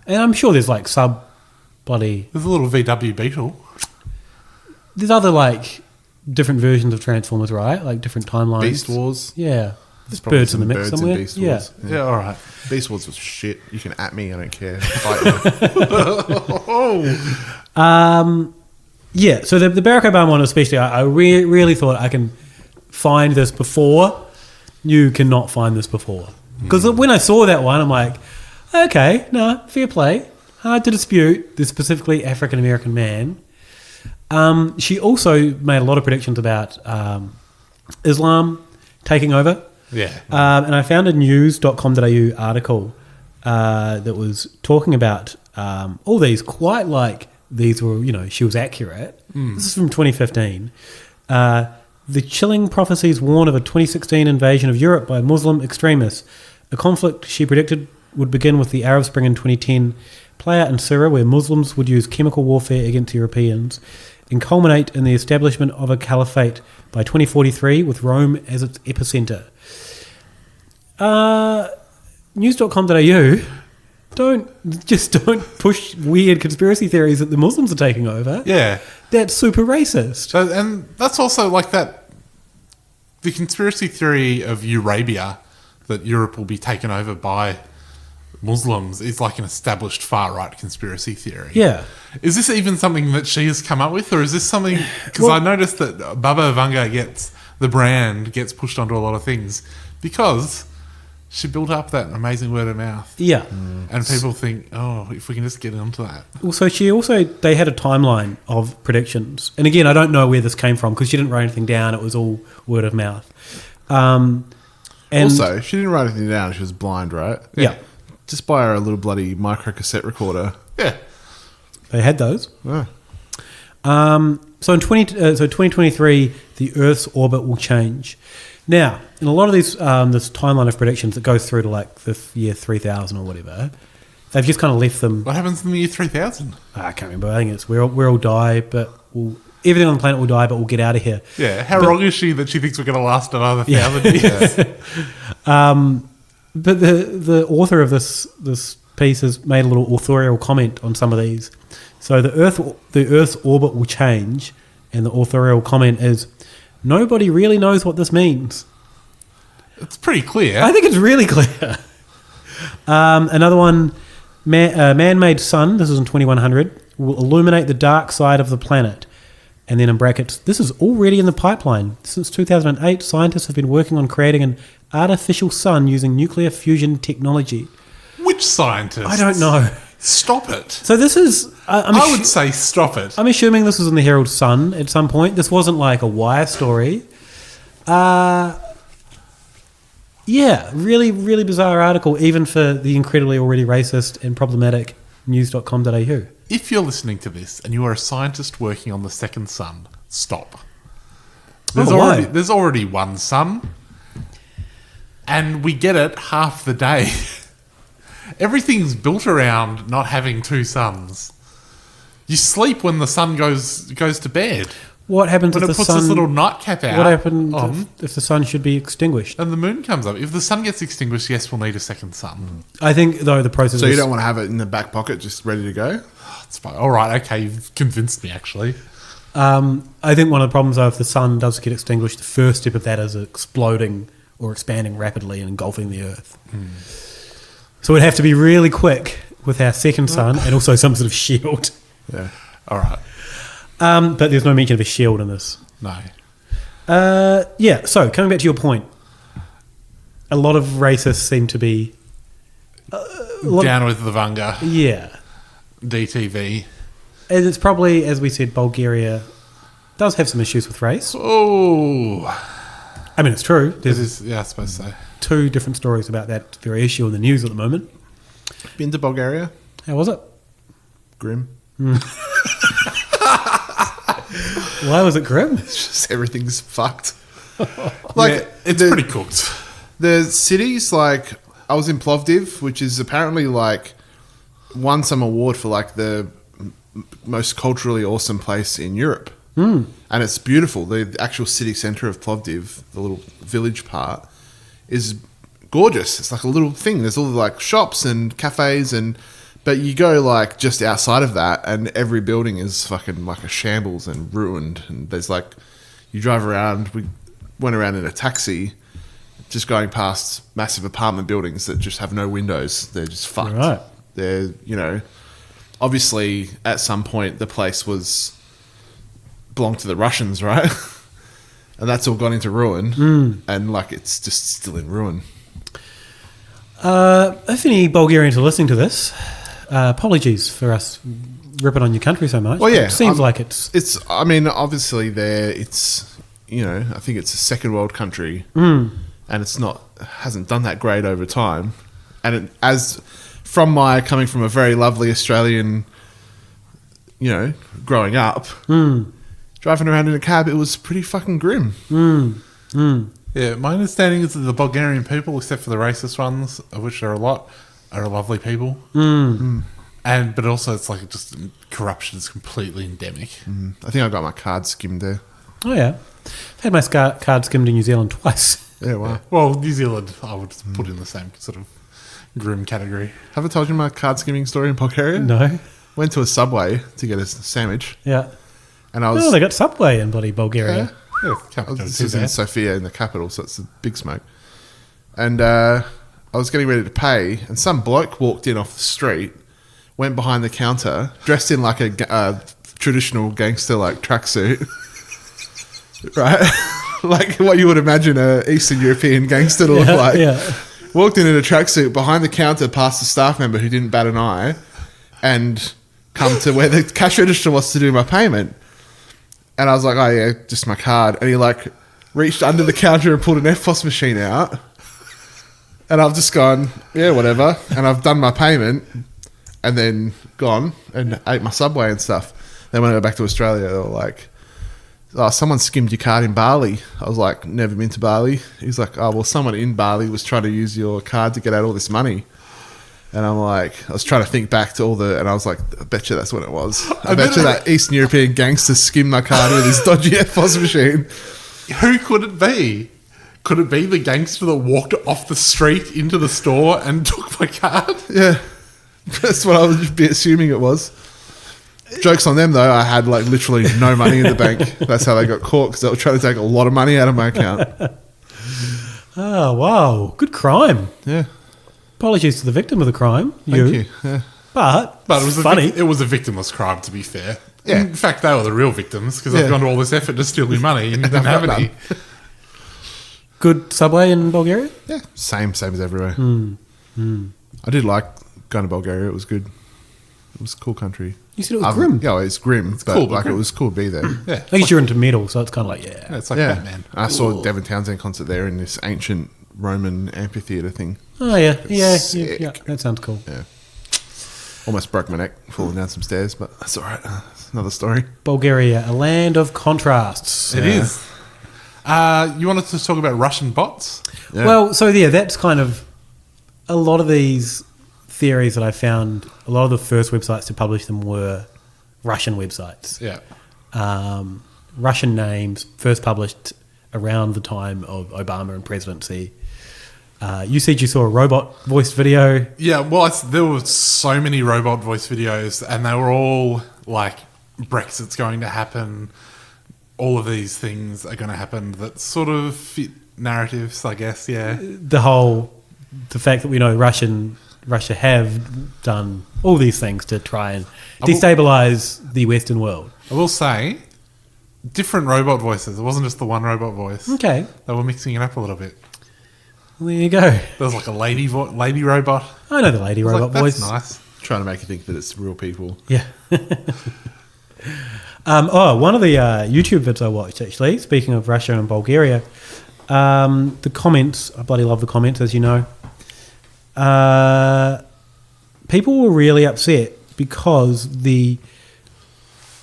And I'm sure there's There's a little VW Beetle. There's other different versions of Transformers, right? Like different timelines. Beast Wars. Yeah. There's birds in the mix somewhere. Beast Wars. Yeah, all right. Beast Wars was shit. You can at me, I don't care. Yeah, so the Barack Obama one especially, I really thought I can find this before. You cannot find this before. Because when I saw that one, I'm like, okay, no, fair play. Hard to dispute the specifically African-American man. She also made a lot of predictions about Islam taking over. Yeah. And I found a news.com.au article that was talking about all these quite like these were, she was accurate. This is from 2015. The chilling prophecies warn of a 2016 invasion of Europe by Muslim extremists. A conflict she predicted would begin with the Arab Spring in 2010, play out in Syria where Muslims would use chemical warfare against Europeans, and culminate in the establishment of a caliphate by 2043 with Rome as its epicenter. News.com.au don't push weird conspiracy theories that the Muslims are taking over. Yeah. That's super racist. So, and that's also like that, the conspiracy theory of Eurabia, that Europe will be taken over by Muslims, is like an established far-right conspiracy theory. Yeah. Is this even something that she has come up with, or is this something... Because I noticed that Baba Vanga the brand gets pushed onto a lot of things because she built up that amazing word of mouth. Yeah. And people think, if we can just get onto that. Also, they had a timeline of predictions. And again, I don't know where this came from because she didn't write anything down. It was all word of mouth. And also, she didn't write anything down. She was blind, right? Yeah. Just buy her a little bloody micro cassette recorder. Yeah. They had those. Yeah. So in 2023, the Earth's orbit will change. Now, in a lot of these, this timeline of predictions that goes through to like the year 3000 or whatever, they've just kind of left them. What happens in the year 3000? I can't remember. I think it's we'll die, but everything on the planet will die, but we'll get out of here. Yeah. How wrong is she that she thinks we're going to last another 1,000 years? But the author of this piece has made a little authorial comment on some of these. So the Earth's orbit will change, and the authorial comment is, nobody really knows what this means. It's pretty clear. I think it's really clear. Another one, man-made sun, this is in 2100, will illuminate the dark side of the planet. And then in brackets, this is already in the pipeline. Since 2008, scientists have been working on creating an artificial sun using nuclear fusion technology. Which scientists? I don't know. Stop it. So this is... I would say stop it. I'm assuming this was in the Herald Sun at some point. This wasn't like a Wire story. Yeah, really, really bizarre article, even for the incredibly already racist and problematic news.com.au. If you're listening to this and you are a scientist working on the second sun, stop. There's already one sun, and we get it half the day. Everything's built around not having two suns. You sleep when the sun goes to bed. What happens when if it the puts sun... this little nightcap out? What happens if the sun should be extinguished? And the moon comes up. If the sun gets extinguished, yes, we'll need a second sun. I think, though, the process So you don't want to have it in the back pocket just ready to go? It's fine. All right, okay, you've convinced me, actually. I think one of the problems, though, if the sun does get extinguished, the first step of that is exploding or expanding rapidly and engulfing the Earth. So we'd have to be really quick with our second sun and also some sort of shield. Yeah. All right. But there's no mention of a shield in this. No. Yeah, so coming back to your point, a lot of racists seem to be... down with the Vanga. Yeah. DTV. And it's probably, as we said, Bulgaria does have some issues with race. Oh. I mean, it's true. Yeah, I suppose so. Two different stories about that very issue in the news at the moment. Been to Bulgaria? How was it? Grim. Why was it grim? It's just everything's fucked. It's pretty cooked. The cities, like, I was in Plovdiv, which is apparently like won some award for like the most culturally awesome place in Europe. And it's beautiful. The actual city centre of Plovdiv, the little village part, is gorgeous. It's like a little thing. There's all the like shops and cafes but you go like just outside of that and every building is fucking like a shambles and ruined. And there's like, you drive around, we went around in a taxi just going past massive apartment buildings that just have no windows. They're just fucked. Right. They're, obviously at some point the place belonged to the Russians, right? And that's all gone into ruin. And like it's just still in ruin. If any Bulgarians are listening to this, apologies for us ripping on your country so much. Well, yeah. It seems like it's... I mean, obviously I think it's a second world country. and hasn't done that great over time. And coming from a very lovely Australian, growing up, driving around in a cab, it was pretty fucking grim. Yeah, my understanding is that the Bulgarian people, except for the racist ones, of which there are a lot, are lovely people. But also it's like just corruption is completely endemic. I think I got my card skimmed there. Oh yeah, I've had my card skimmed in New Zealand twice. Yeah, wow. Well, New Zealand, I would put in the same sort of grim category. Have I told you my card skimming story in Bulgaria? No. Went to a Subway to get a sandwich. Yeah. And I was... Oh, they got Subway in bloody Bulgaria. This is in Sofia, in the capital, so it's a big smoke. And I was getting ready to pay, and some bloke walked in off the street, went behind the counter, dressed in like a traditional gangster like tracksuit, right? Like what you would imagine a Eastern European gangster to look like. Yeah. Walked in a tracksuit behind the counter, past the staff member who didn't bat an eye, and come to where the cash register was to do my payment. And I was like, oh yeah, just my card. And he like reached under the counter and pulled an EFTPOS machine out. And I've just gone, yeah, whatever. And I've done my payment and then gone and ate my Subway and stuff. Then when I go back to Australia, they were like, oh, someone skimmed your card in Bali. I was like, never been to Bali. He's like, oh, well, someone in Bali was trying to use your card to get out all this money. And I'm like, I was trying to think back to and I was like, I bet you that's what it was. I bet you that Eastern European gangster skimmed my card with his dodgy EFTPOS machine. Who could it be? Could it be the gangster that walked off the street into the store and took my card? Yeah. That's what I would be assuming it was. Joke's on them, though. I had like literally no money in the bank. That's how they got caught, because they were trying to take a lot of money out of my account. Oh, wow. Good crime. Yeah. Apologies to the victim of the crime. Thank you. Yeah. But it was funny. It was a victimless crime, to be fair. Yeah. In fact, they were the real victims, because I've gone to all this effort to steal your money and you didn't have any. Good Subway in Bulgaria? Yeah. Same as everywhere. I did like going to Bulgaria. It was good. It was a cool country. You said it was grim. Yeah, it's grim, but cool, like grim. it was cool to be there. Yeah. I guess you're into metal, so it's kind of like, Yeah, it's like Batman. I saw a Devin Townsend concert there in this ancient Roman amphitheatre thing. Oh, yeah. Yeah, Sick. yeah. That sounds cool. Yeah. Almost broke my neck falling down some stairs, but that's all right. It's another story. Bulgaria, a land of contrasts. It is. You wanted to talk about Russian bots? Yeah. Well, so yeah, that's kind of a lot of these theories that I found. A lot of the first websites to publish them were Russian websites. Yeah. Russian names, first published around the time of Obama and presidency. You said you saw a robot voice video. Yeah, well, there were so many robot voice videos, and they were all like, Brexit's going to happen, all of these things are going to happen that sort of fit narratives, I guess, yeah. The fact that we know Russia have done all these things to try and destabilize the Western world. I will say, different robot voices. It wasn't just the one robot voice. Okay. They were mixing it up a little bit. Well, there you go. There was like a lady robot. I know the lady robot voice. That's nice. Trying to make you think that it's real people. Yeah. One of the YouTube vids I watched, actually, speaking of Russia and Bulgaria, the comments, I bloody love the comments, as you know. People were really upset because the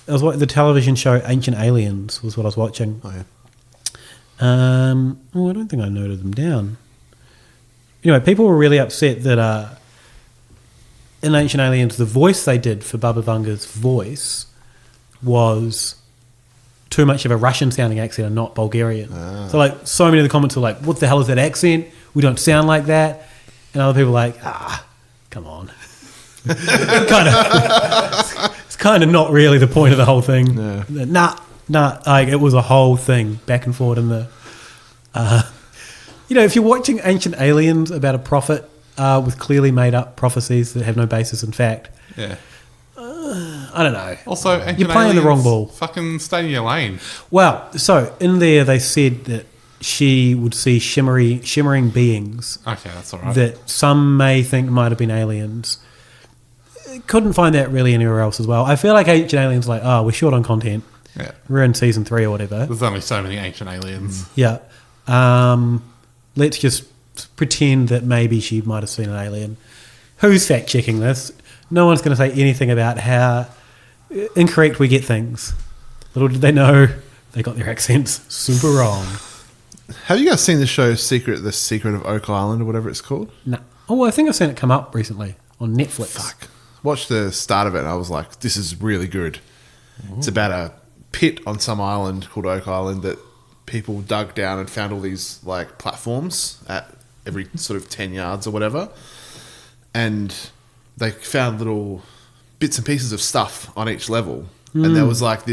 television show Ancient Aliens was what I was watching. Oh, yeah. I don't think I noted them down. Anyway, people were really upset that in Ancient Aliens, the voice they did for Baba Vanga's voice was too much of a Russian-sounding accent and not Bulgarian. So, so many of the comments were like, what the hell is that accent? We don't sound like that. And other people were like, come on. It's kind of not really the point of the whole thing. Yeah. Nah, it was a whole thing back and forth in the... if you're watching Ancient Aliens about a prophet with clearly made up prophecies that have no basis in fact... Yeah. I don't know. Also, you're playing the wrong ball. Fucking stay in your lane. Well, so in there they said that she would see shimmering beings. Okay, that's all right. That some may think might have been aliens. Couldn't find that really anywhere else as well. I feel like Ancient Aliens like, we're short on content. Yeah. We're in season 3 or whatever. There's only so many Ancient Aliens. Yeah. let's just pretend that maybe she might have seen an alien. Who's fact-checking this? No one's going to say anything about how incorrect we get things. Little did they know, they got their accents super wrong. Have you guys seen the show The Secret of Oak Island or whatever it's called? No. Oh, I think I've seen it come up recently on Netflix. Fuck. Watched the start of it and I was like, this is really good. Ooh. It's about a pit on some island called Oak Island that people dug down and found all these like platforms at every sort of 10 yards or whatever. And they found little bits and pieces of stuff on each level. And there was like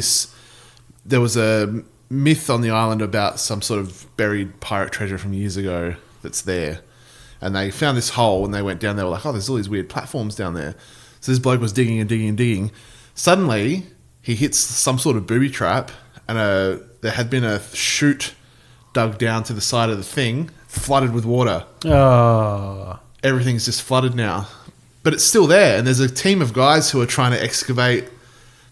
there was a myth on the island about some sort of buried pirate treasure from years ago that's there. And they found this hole and they went down there. They were like, oh, there's all these weird platforms down there. So this bloke was digging and digging and digging. Suddenly, he hits some sort of booby trap and there had been a chute dug down to the side of the thing, flooded with water. Oh. Everything's just flooded now. But it's still there. And there's a team of guys who are trying to excavate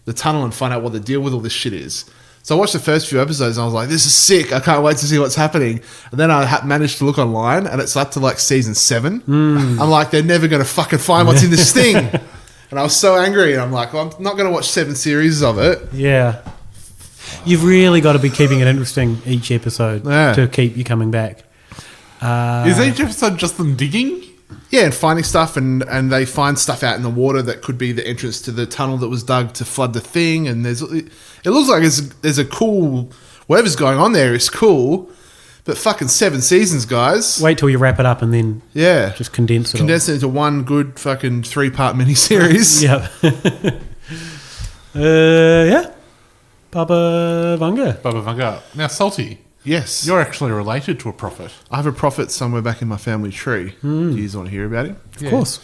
the tunnel and find out what the deal with all this shit is. So I watched the first few episodes and I was like, this is sick. I can't wait to see what's happening. And then I managed to look online and it's up to like season 7. I'm like, they're never going to fucking find what's in this thing. And I was so angry. And I'm like, well, I'm not going to watch 7 series of it. Yeah. You've really got to be keeping it interesting each episode to keep you coming back. Is each episode just them digging? Yeah, and finding stuff, and they find stuff out in the water that could be the entrance to the tunnel that was dug to flood the thing. And it looks like there's a cool, whatever's going on there is cool, but fucking 7 seasons, guys. Wait till you wrap it up and then just condense it. Condense it into one good fucking 3-part miniseries. Yeah. Yeah. Baba Vanga. Now, Salty. Yes. You're actually related to a prophet. I have a prophet somewhere back in my family tree. Do you guys want to hear about him? Of course.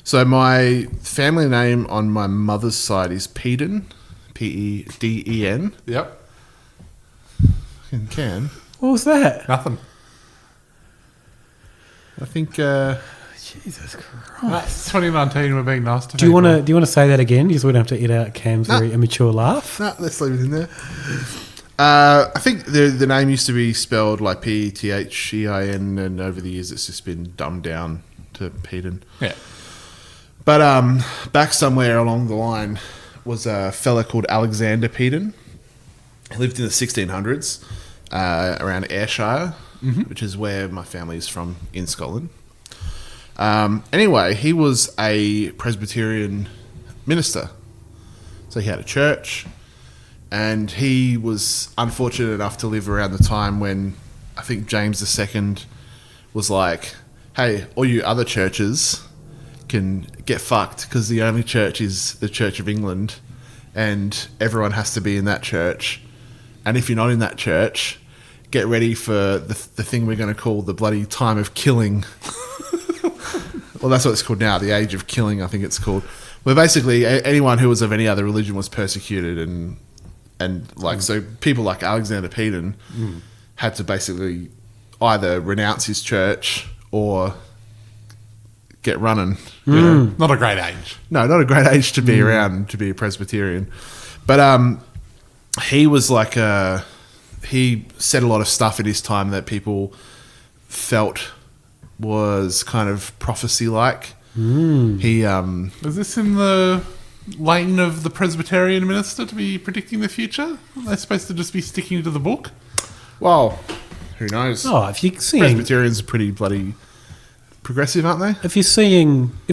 So my family name on my mother's side is Peden. P-E-D-E-N. Yep. Fucking can. What was that? Nothing. I think... Jesus Christ. It's 2019, we're being nice to Do you want to say that again? Just so we don't have to edit out Cam's very immature laugh. No, let's leave it in there. I think the name used to be spelled like P-E-T-H-E-I-N, and over the years it's just been dumbed down to Peden. Yeah. But back somewhere along the line was a fella called Alexander Peden. He lived in the 1600s around Ayrshire, which is where my family is from in Scotland. Anyway, he was a Presbyterian minister. So he had a church. And he was unfortunate enough to live around the time when I think James II was like, hey, all you other churches can get fucked because the only church is the Church of England and everyone has to be in that church. And if you're not in that church, get ready for the thing we're going to call the bloody time of killing. Well, that's what it's called now, the age of killing, I think it's called. Where basically anyone who was of any other religion was persecuted and like so people like Alexander Peden had to basically either renounce his church or get running. Not a great age. No, not a great age to be around to be a Presbyterian. But he was like he said a lot of stuff in his time that people felt was kind of prophecy like. He is this in the lane of the Presbyterian minister to be predicting the future? They're supposed to just be sticking to the book? Well, who knows? Oh, if you're seeing Presbyterians are pretty bloody progressive, aren't they? If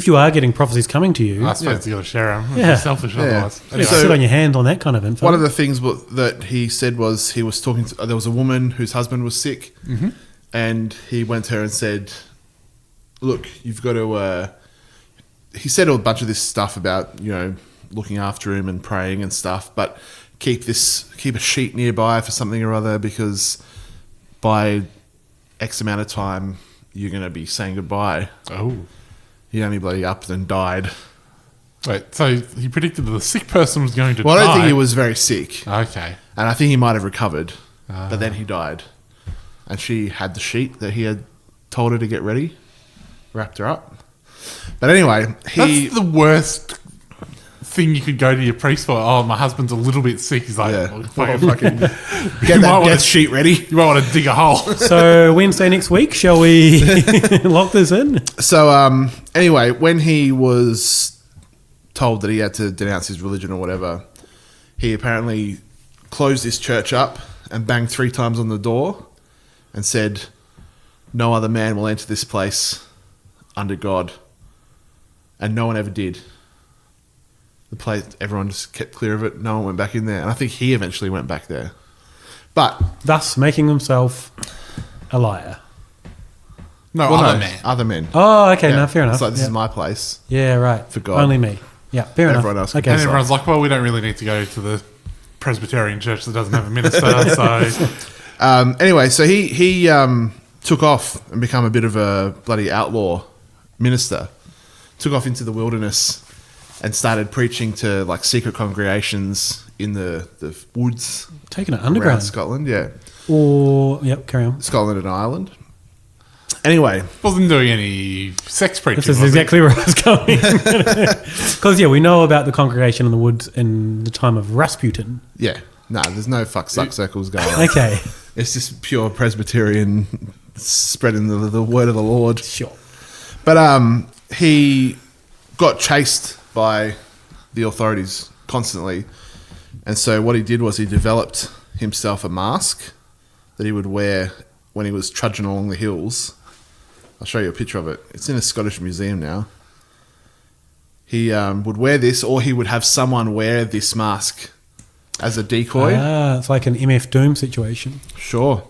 you are getting prophecies coming to you, I suppose you got to share them. Yeah. You're selfish otherwise. Anyway. Sit on your hand on that kind of info. One of the things that he said was he was talking to, there was a woman whose husband was sick, and he went to her and said, "Look, you've got to." He said a bunch of this stuff about looking after him and praying and stuff, but keep a sheet nearby for something or other because by X amount of time you're going to be saying goodbye. Oh, he only bloody upped and died. Wait, so he predicted that the sick person was going to die? Well, I don't think he was very sick. Okay, and I think he might have recovered, but then he died, and she had the sheet that he had told her to get ready, wrapped her up. But anyway, that's the worst thing you could go to your priest for. Oh, my husband's a little bit sick. He's like, fucking get that death sheet ready. You might want to dig a hole. So Wednesday next week, shall we lock this in? So anyway, when he was told that he had to denounce his religion or whatever, he apparently closed his church up and banged 3 times on the door and said, "No other man will enter this place under God." And no one ever did. The place, everyone just kept clear of it. No one went back in there. And I think he eventually went back there. But thus making himself a liar. Other men. Oh, okay, no, fair enough. It's like, this is my place. Yeah, right. For God. Only me. Yeah, fair enough. Everyone else can Okay. And everyone's like, well, we don't really need to go to the Presbyterian church that doesn't have a minister. So anyway, so he took off and become a bit of a bloody outlaw minister. Took off into the wilderness and started preaching to like secret congregations in the woods. Taking it underground. Around Scotland, yeah. Or, yep, carry on. Scotland and Ireland. Anyway. Wasn't doing any sex preaching. This is exactly where I was going. Because, yeah, we know about the congregation in the woods in the time of Rasputin. Yeah. No, there's no fuck suck circles going on. Okay. It's just pure Presbyterian spreading the word of the Lord. Sure. But he got chased by the authorities constantly. And so what he did was he developed himself a mask that he would wear when he was trudging along the hills. I'll show you a picture of it. It's in a Scottish museum now. He would wear this, or he would have someone wear this mask as a decoy. Ah, it's like an MF Doom situation. Sure.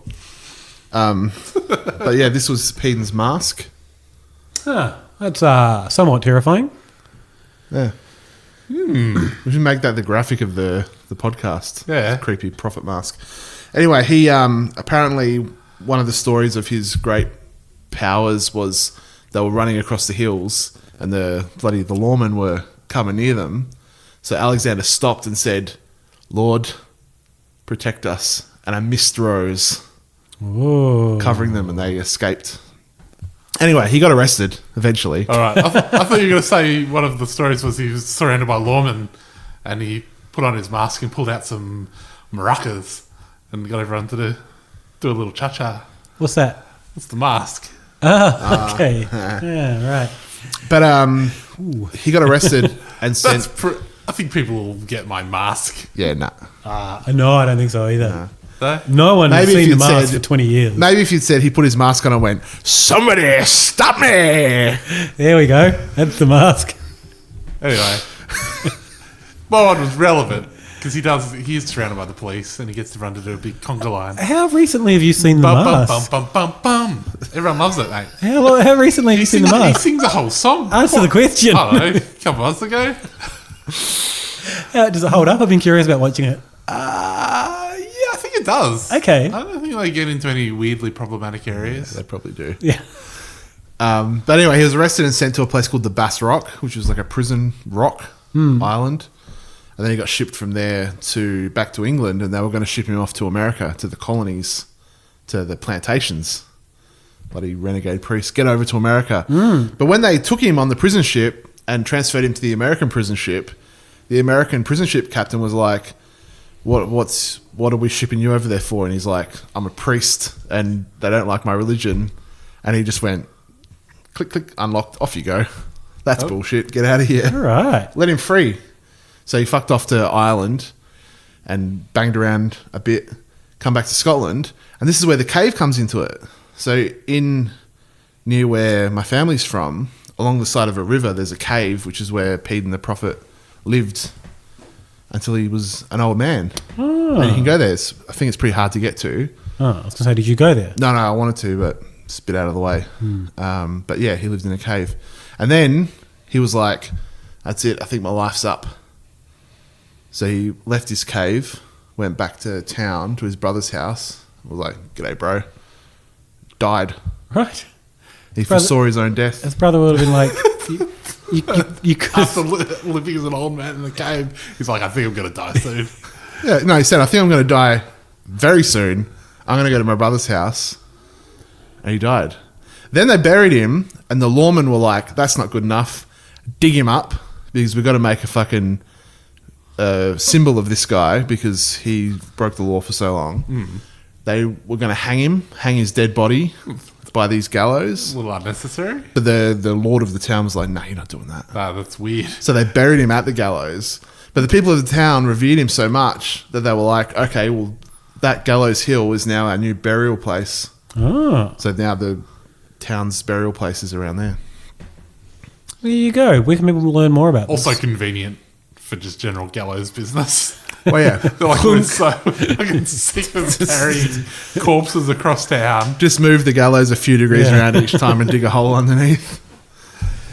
But yeah, this was Payton's mask. Ah, that's somewhat terrifying. Yeah. We should make that the graphic of the podcast. Yeah. Creepy prophet mask. Anyway, he apparently one of the stories of his great powers was they were running across the hills and the lawmen were coming near them. So Alexander stopped and said, "Lord, protect us." And a mist rose, covering them, and they escaped. Anyway, he got arrested eventually. All right. I thought you were going to say one of the stories was he was surrounded by lawmen and he put on his mask and pulled out some maracas and got everyone to do a little cha-cha. What's that? It's the mask. Ah, okay. Yeah, right. But he got arrested and sent... I think people will get my mask. Yeah, nah. No, I don't think so either. No, no one has seen the mask for 20 years. Maybe if you'd said he put his mask on and went, "Somebody stop me!" There we go. That's the mask. Anyway. My one was relevant because he is surrounded by the police and he gets to run to do a big conga line. How recently have you seen the mask? Bum, bum, bum, bum. Everyone loves it, mate. How recently have you seen the mask? He sings a whole song. Answer the question. I don't know, a couple months ago. How does it hold up? I've been curious about watching it. Yeah, I think it does. Okay. I don't think they get into any weirdly problematic areas. They probably do. Yeah. But anyway, he was arrested and sent to a place called the Bass Rock, which was like a prison rock island. And then he got shipped from there back to England, and they were going to ship him off to America, to the colonies, to the plantations. Bloody renegade priest. Get over to America. But when they took him on the prison ship and transferred him to the American prison ship, the American prison ship captain was like, what are we shipping you over there for? And he's like, "I'm a priest and they don't like my religion." And he just went, click, click, unlocked, off you go. That's bullshit. Get out of here. All right. Let him free. So he fucked off to Ireland and banged around a bit, come back to Scotland. And this is where the cave comes into it. So near where my family's from, along the side of a river, there's a cave, which is where Peden the prophet lived until he was an old man. Oh. And you can go there. I think it's pretty hard to get to. Oh, I was going to say, did you go there? No, I wanted to, but it's a bit out of the way. But yeah, he lived in a cave. And then he was like, "That's it. I think my life's up." So he left his cave, went back to town to his brother's house. Was like, "G'day, bro." Died. Right. He foresaw his own death. His brother would have been like, you could After living as an old man in the cave, he's like, "I think I'm going to die soon." Yeah, no, he said, "I think I'm going to die very soon. I'm going to go to my brother's house." And he died. Then they buried him, and the lawmen were like, "That's not good enough. Dig him up, because we've got to make a fucking a symbol of this guy because he broke the law for so long. They were going to hang his dead body by these gallows. A little unnecessary. But the lord of the town was like, no, you're not doing that. No, that's weird. So they buried him at the gallows. But the people of the town revered him so much that they were like, okay, well, that Gallows Hill is now our new burial place. Oh. So now the town's burial place is around there. There you go. Where can people learn more about Also this? convenient for just general gallows business. Well, yeah. Like we're so fucking sick of carrying corpses across town. Just move the gallows a few degrees around each time and dig a hole underneath.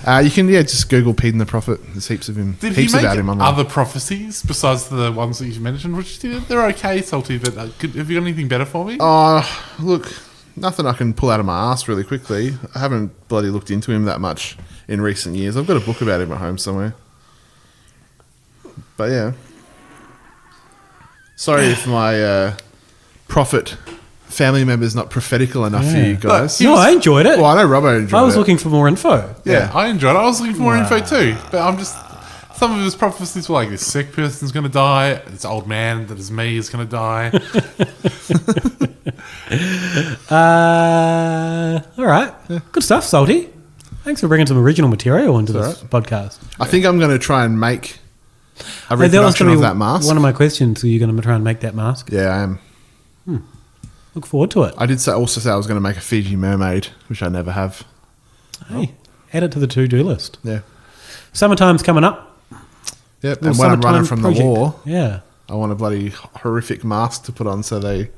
You can, just Google Pete and the Prophet. There's heaps of him. Did heaps he make about him online. other prophecies besides the ones that you mentioned? Which they're okay, Salty, but have you got anything better for me? Look, nothing I can pull out of my ass really quickly. I haven't bloody looked into him that much in recent years. I've got a book about him at home somewhere. But yeah. Sorry if my prophet family member's not prophetical enough for you guys. No, I enjoyed it. Well, I know Robbo enjoyed it. I was looking for more info. Yeah, I enjoyed it. I was looking for more info too. But I'm just... Some of his prophecies were like, this sick person's going to die. This old man that is me is going to die. All right. Good stuff, Salty. Thanks for bringing some original material into this podcast. I think I'm going to try and make a Hey, that was reproduction gonna of be that mask. one of my questions. Are you going to try and make that mask? Yeah, I am. Look forward to it. I did also say I was going to make a Fiji mermaid, which I never have. Hey, add it to the to-do list. Yeah. Summertime's coming up. Yep, Little and when I'm running summertime from project. the war, Yeah. I want a bloody horrific mask to put on so they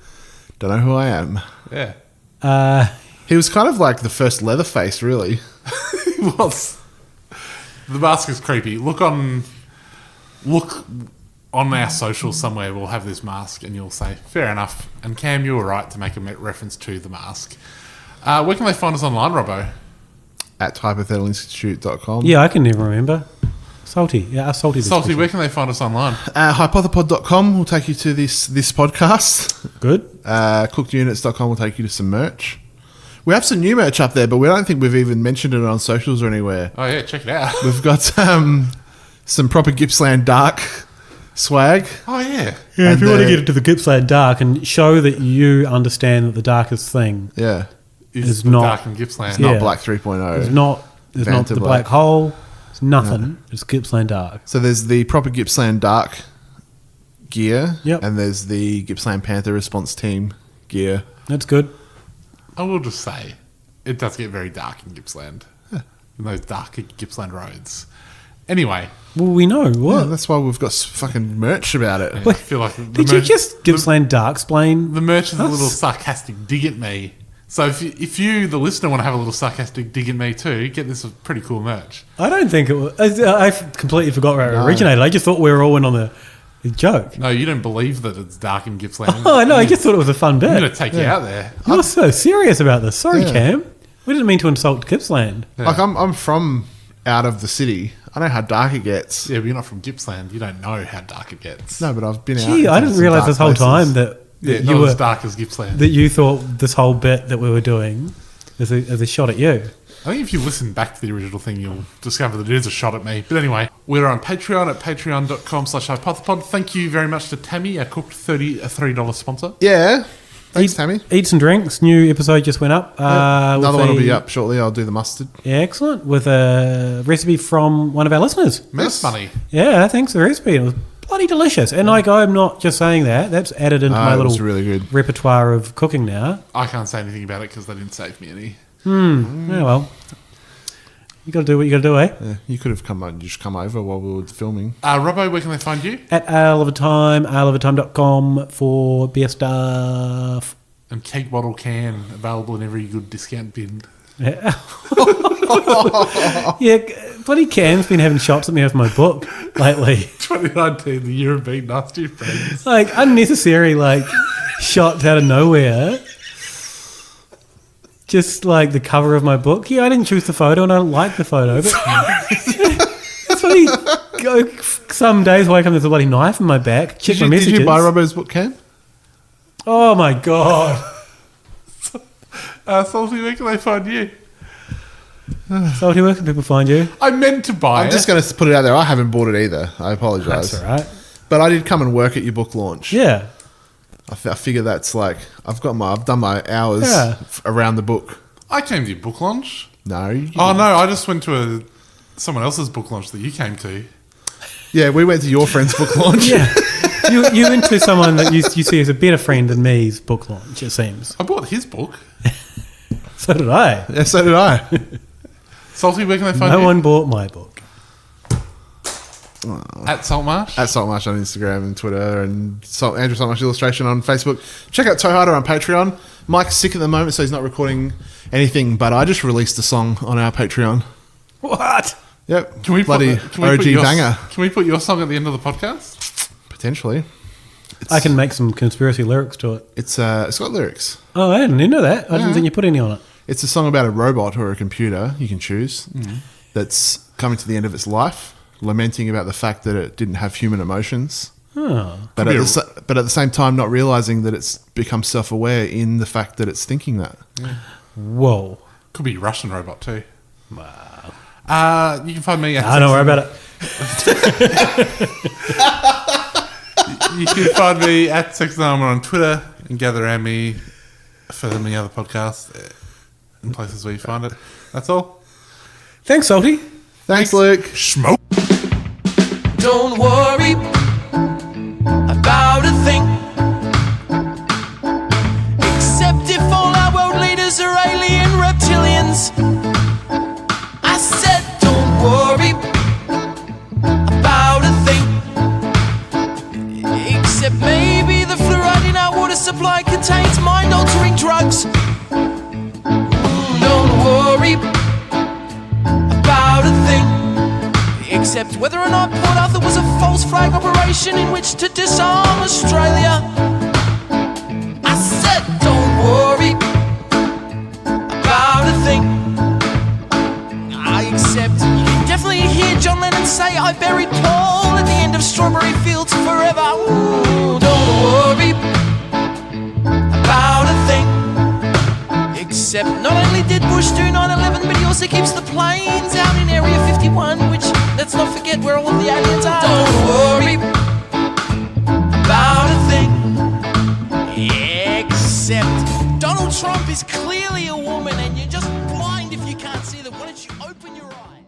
don't know who I am. Yeah. He was kind of like the first Leatherface, really. He was. The mask is creepy. Look on our socials somewhere. We'll have this mask, and you'll say, "Fair enough." And Cam, you were right to make a reference to the mask. Where can they find us online, Robbo? At hypothetalinstitute.com. Yeah, I can never remember. Salty. Yeah, ask Salty. this Salty, question. where can they find us online? Hypothepod.com will take you to this podcast. Good. Cookedunits.com will take you to some merch. We have some new merch up there, but we don't think we've even mentioned it on socials or anywhere. Oh yeah, check it out. We've got some proper Gippsland Dark swag. Oh yeah. Yeah, if you want to get into the Gippsland Dark and show that you understand that the darkest thing is the not Dark in Gippsland. It's not Black 3.0. There's not Banter the Black. black hole. It's nothing. It's Gippsland Dark. So there's the proper Gippsland Dark gear, Yep. and there's the Gippsland Panther Response Team gear. That's good. I will just say, it does get very dark in Gippsland. In those dark Gippsland roads. Anyway. Well, we know. What? Yeah, that's why we've got fucking merch about it. I feel like Did you just Gippsland Dark explain? The merch is a little sarcastic dig at me. So if you, the listener, want to have a little sarcastic dig at me too, get this pretty cool merch. I don't think it was. I completely forgot where it originated. I just thought we were all in on the joke. No, you don't believe that it's dark in Gippsland. Oh, no, I just thought it was a fun bit. I'm going to take you out there. You're so serious about this. Sorry, Yeah. Cam. We didn't mean to insult Gippsland. Yeah. Like I'm from out of the city. I know how dark it gets. Yeah, but you're not from Gippsland. You don't know how dark it gets. No, but I've been out. Gee, I didn't some realise dark this whole places. time that Yeah, you not were as dark as Gippsland. that you thought this whole bit that we were doing as a shot at you. I think if you listen back to the original thing, you'll discover that it is a shot at me. But anyway, we're on Patreon at patreon.com/hypothepod. Thank you very much to Tammy, our Cooked $3 sponsor. Yeah. Thanks, Tammy. Eats and drinks. New episode just went up. Another with one will be a- up shortly. I'll do the mustard. Yeah, excellent. With a recipe from one of our listeners. Mess money. Yeah, thanks for the recipe. It was bloody delicious. And like, I'm not just saying that. That's added into my it was little really good. repertoire of cooking now. I can't say anything about it because they didn't save me any. Yeah, well. You got to do what you got to do, eh? Yeah, you could have come over while we were filming. Robbo, where can they find you? At aleofatime for beer stuff. And Cake Bottle Can, available in every good discount bin. Yeah, bloody Cam's been having shots at me with my book lately. 2019, the year of being nasty friends. Like, unnecessary, like, shots out of nowhere. Just like the cover of my book. Yeah, I didn't choose the photo and I don't like the photo. But that's what he go. Some days wake up there's a bloody knife in my back. Check my messages. Did you buy Robbo's book, Cam? Oh my god. Salty, where can they find you? Salty, where can people find you? I meant to buy I'm it. just going to put it out there. I haven't bought it either. I apologise. That's all right. But I did come and work at your book launch. Yeah. I figure that's like I've done my hours around the book. I came to your book launch. No. Oh no, I just went to someone else's book launch that you came to. Yeah, we went to your friend's book launch. Yeah. You went to someone that you see as a better friend than me's book launch, it seems. I bought his book. So did I. Yeah, so did I. Salty, where can they find you? No one bought my book. At Saltmarsh? At Saltmarsh on Instagram and Twitter, and Andrew Saltmarsh Illustration on Facebook. Check out Toeharder on Patreon. Mike's sick at the moment, so he's not recording anything, but I just released a song on our Patreon. What? Yep. Can we Bloody OG banger. Can we put your song at the end of the podcast? Potentially. I can make some conspiracy lyrics to it. It's got lyrics. Oh, I didn't know that. I didn't think you put any on it. It's a song about a robot or a computer, you can choose, that's coming to the end of its life, lamenting about the fact that it didn't have human emotions. Oh. But at the same time, not realizing that it's become self-aware in the fact that it's thinking that. Yeah. Whoa. Could be a Russian robot too. Wow. You can find me at... Don't worry about it. You can find me at Sex Normal on Twitter and gather around me for the other podcasts and places where you find it. That's all. Thanks, Salty. Thanks, Luke. Smoke. Don't worry about a thing, except if all our world leaders are alien reptilians. I said don't worry about a thing, except maybe the fluoride in our water supply contains mind-altering drugs. Don't worry about a thing, except whether or not Port Arthur was a false flag operation in which to disarm Australia. I said don't worry about a thing. Except you can definitely hear John Lennon say I buried Paul at the end of Strawberry Fields Forever. Ooh, don't worry about a thing. Except not only did Bush do 9/11, but he also keeps the planes out in Area 51, which, let's not forget where all of the aliens are. Don't worry about a thing. Except Donald Trump is clearly a woman, and you're just blind if you can't see that. Why don't you open your eyes?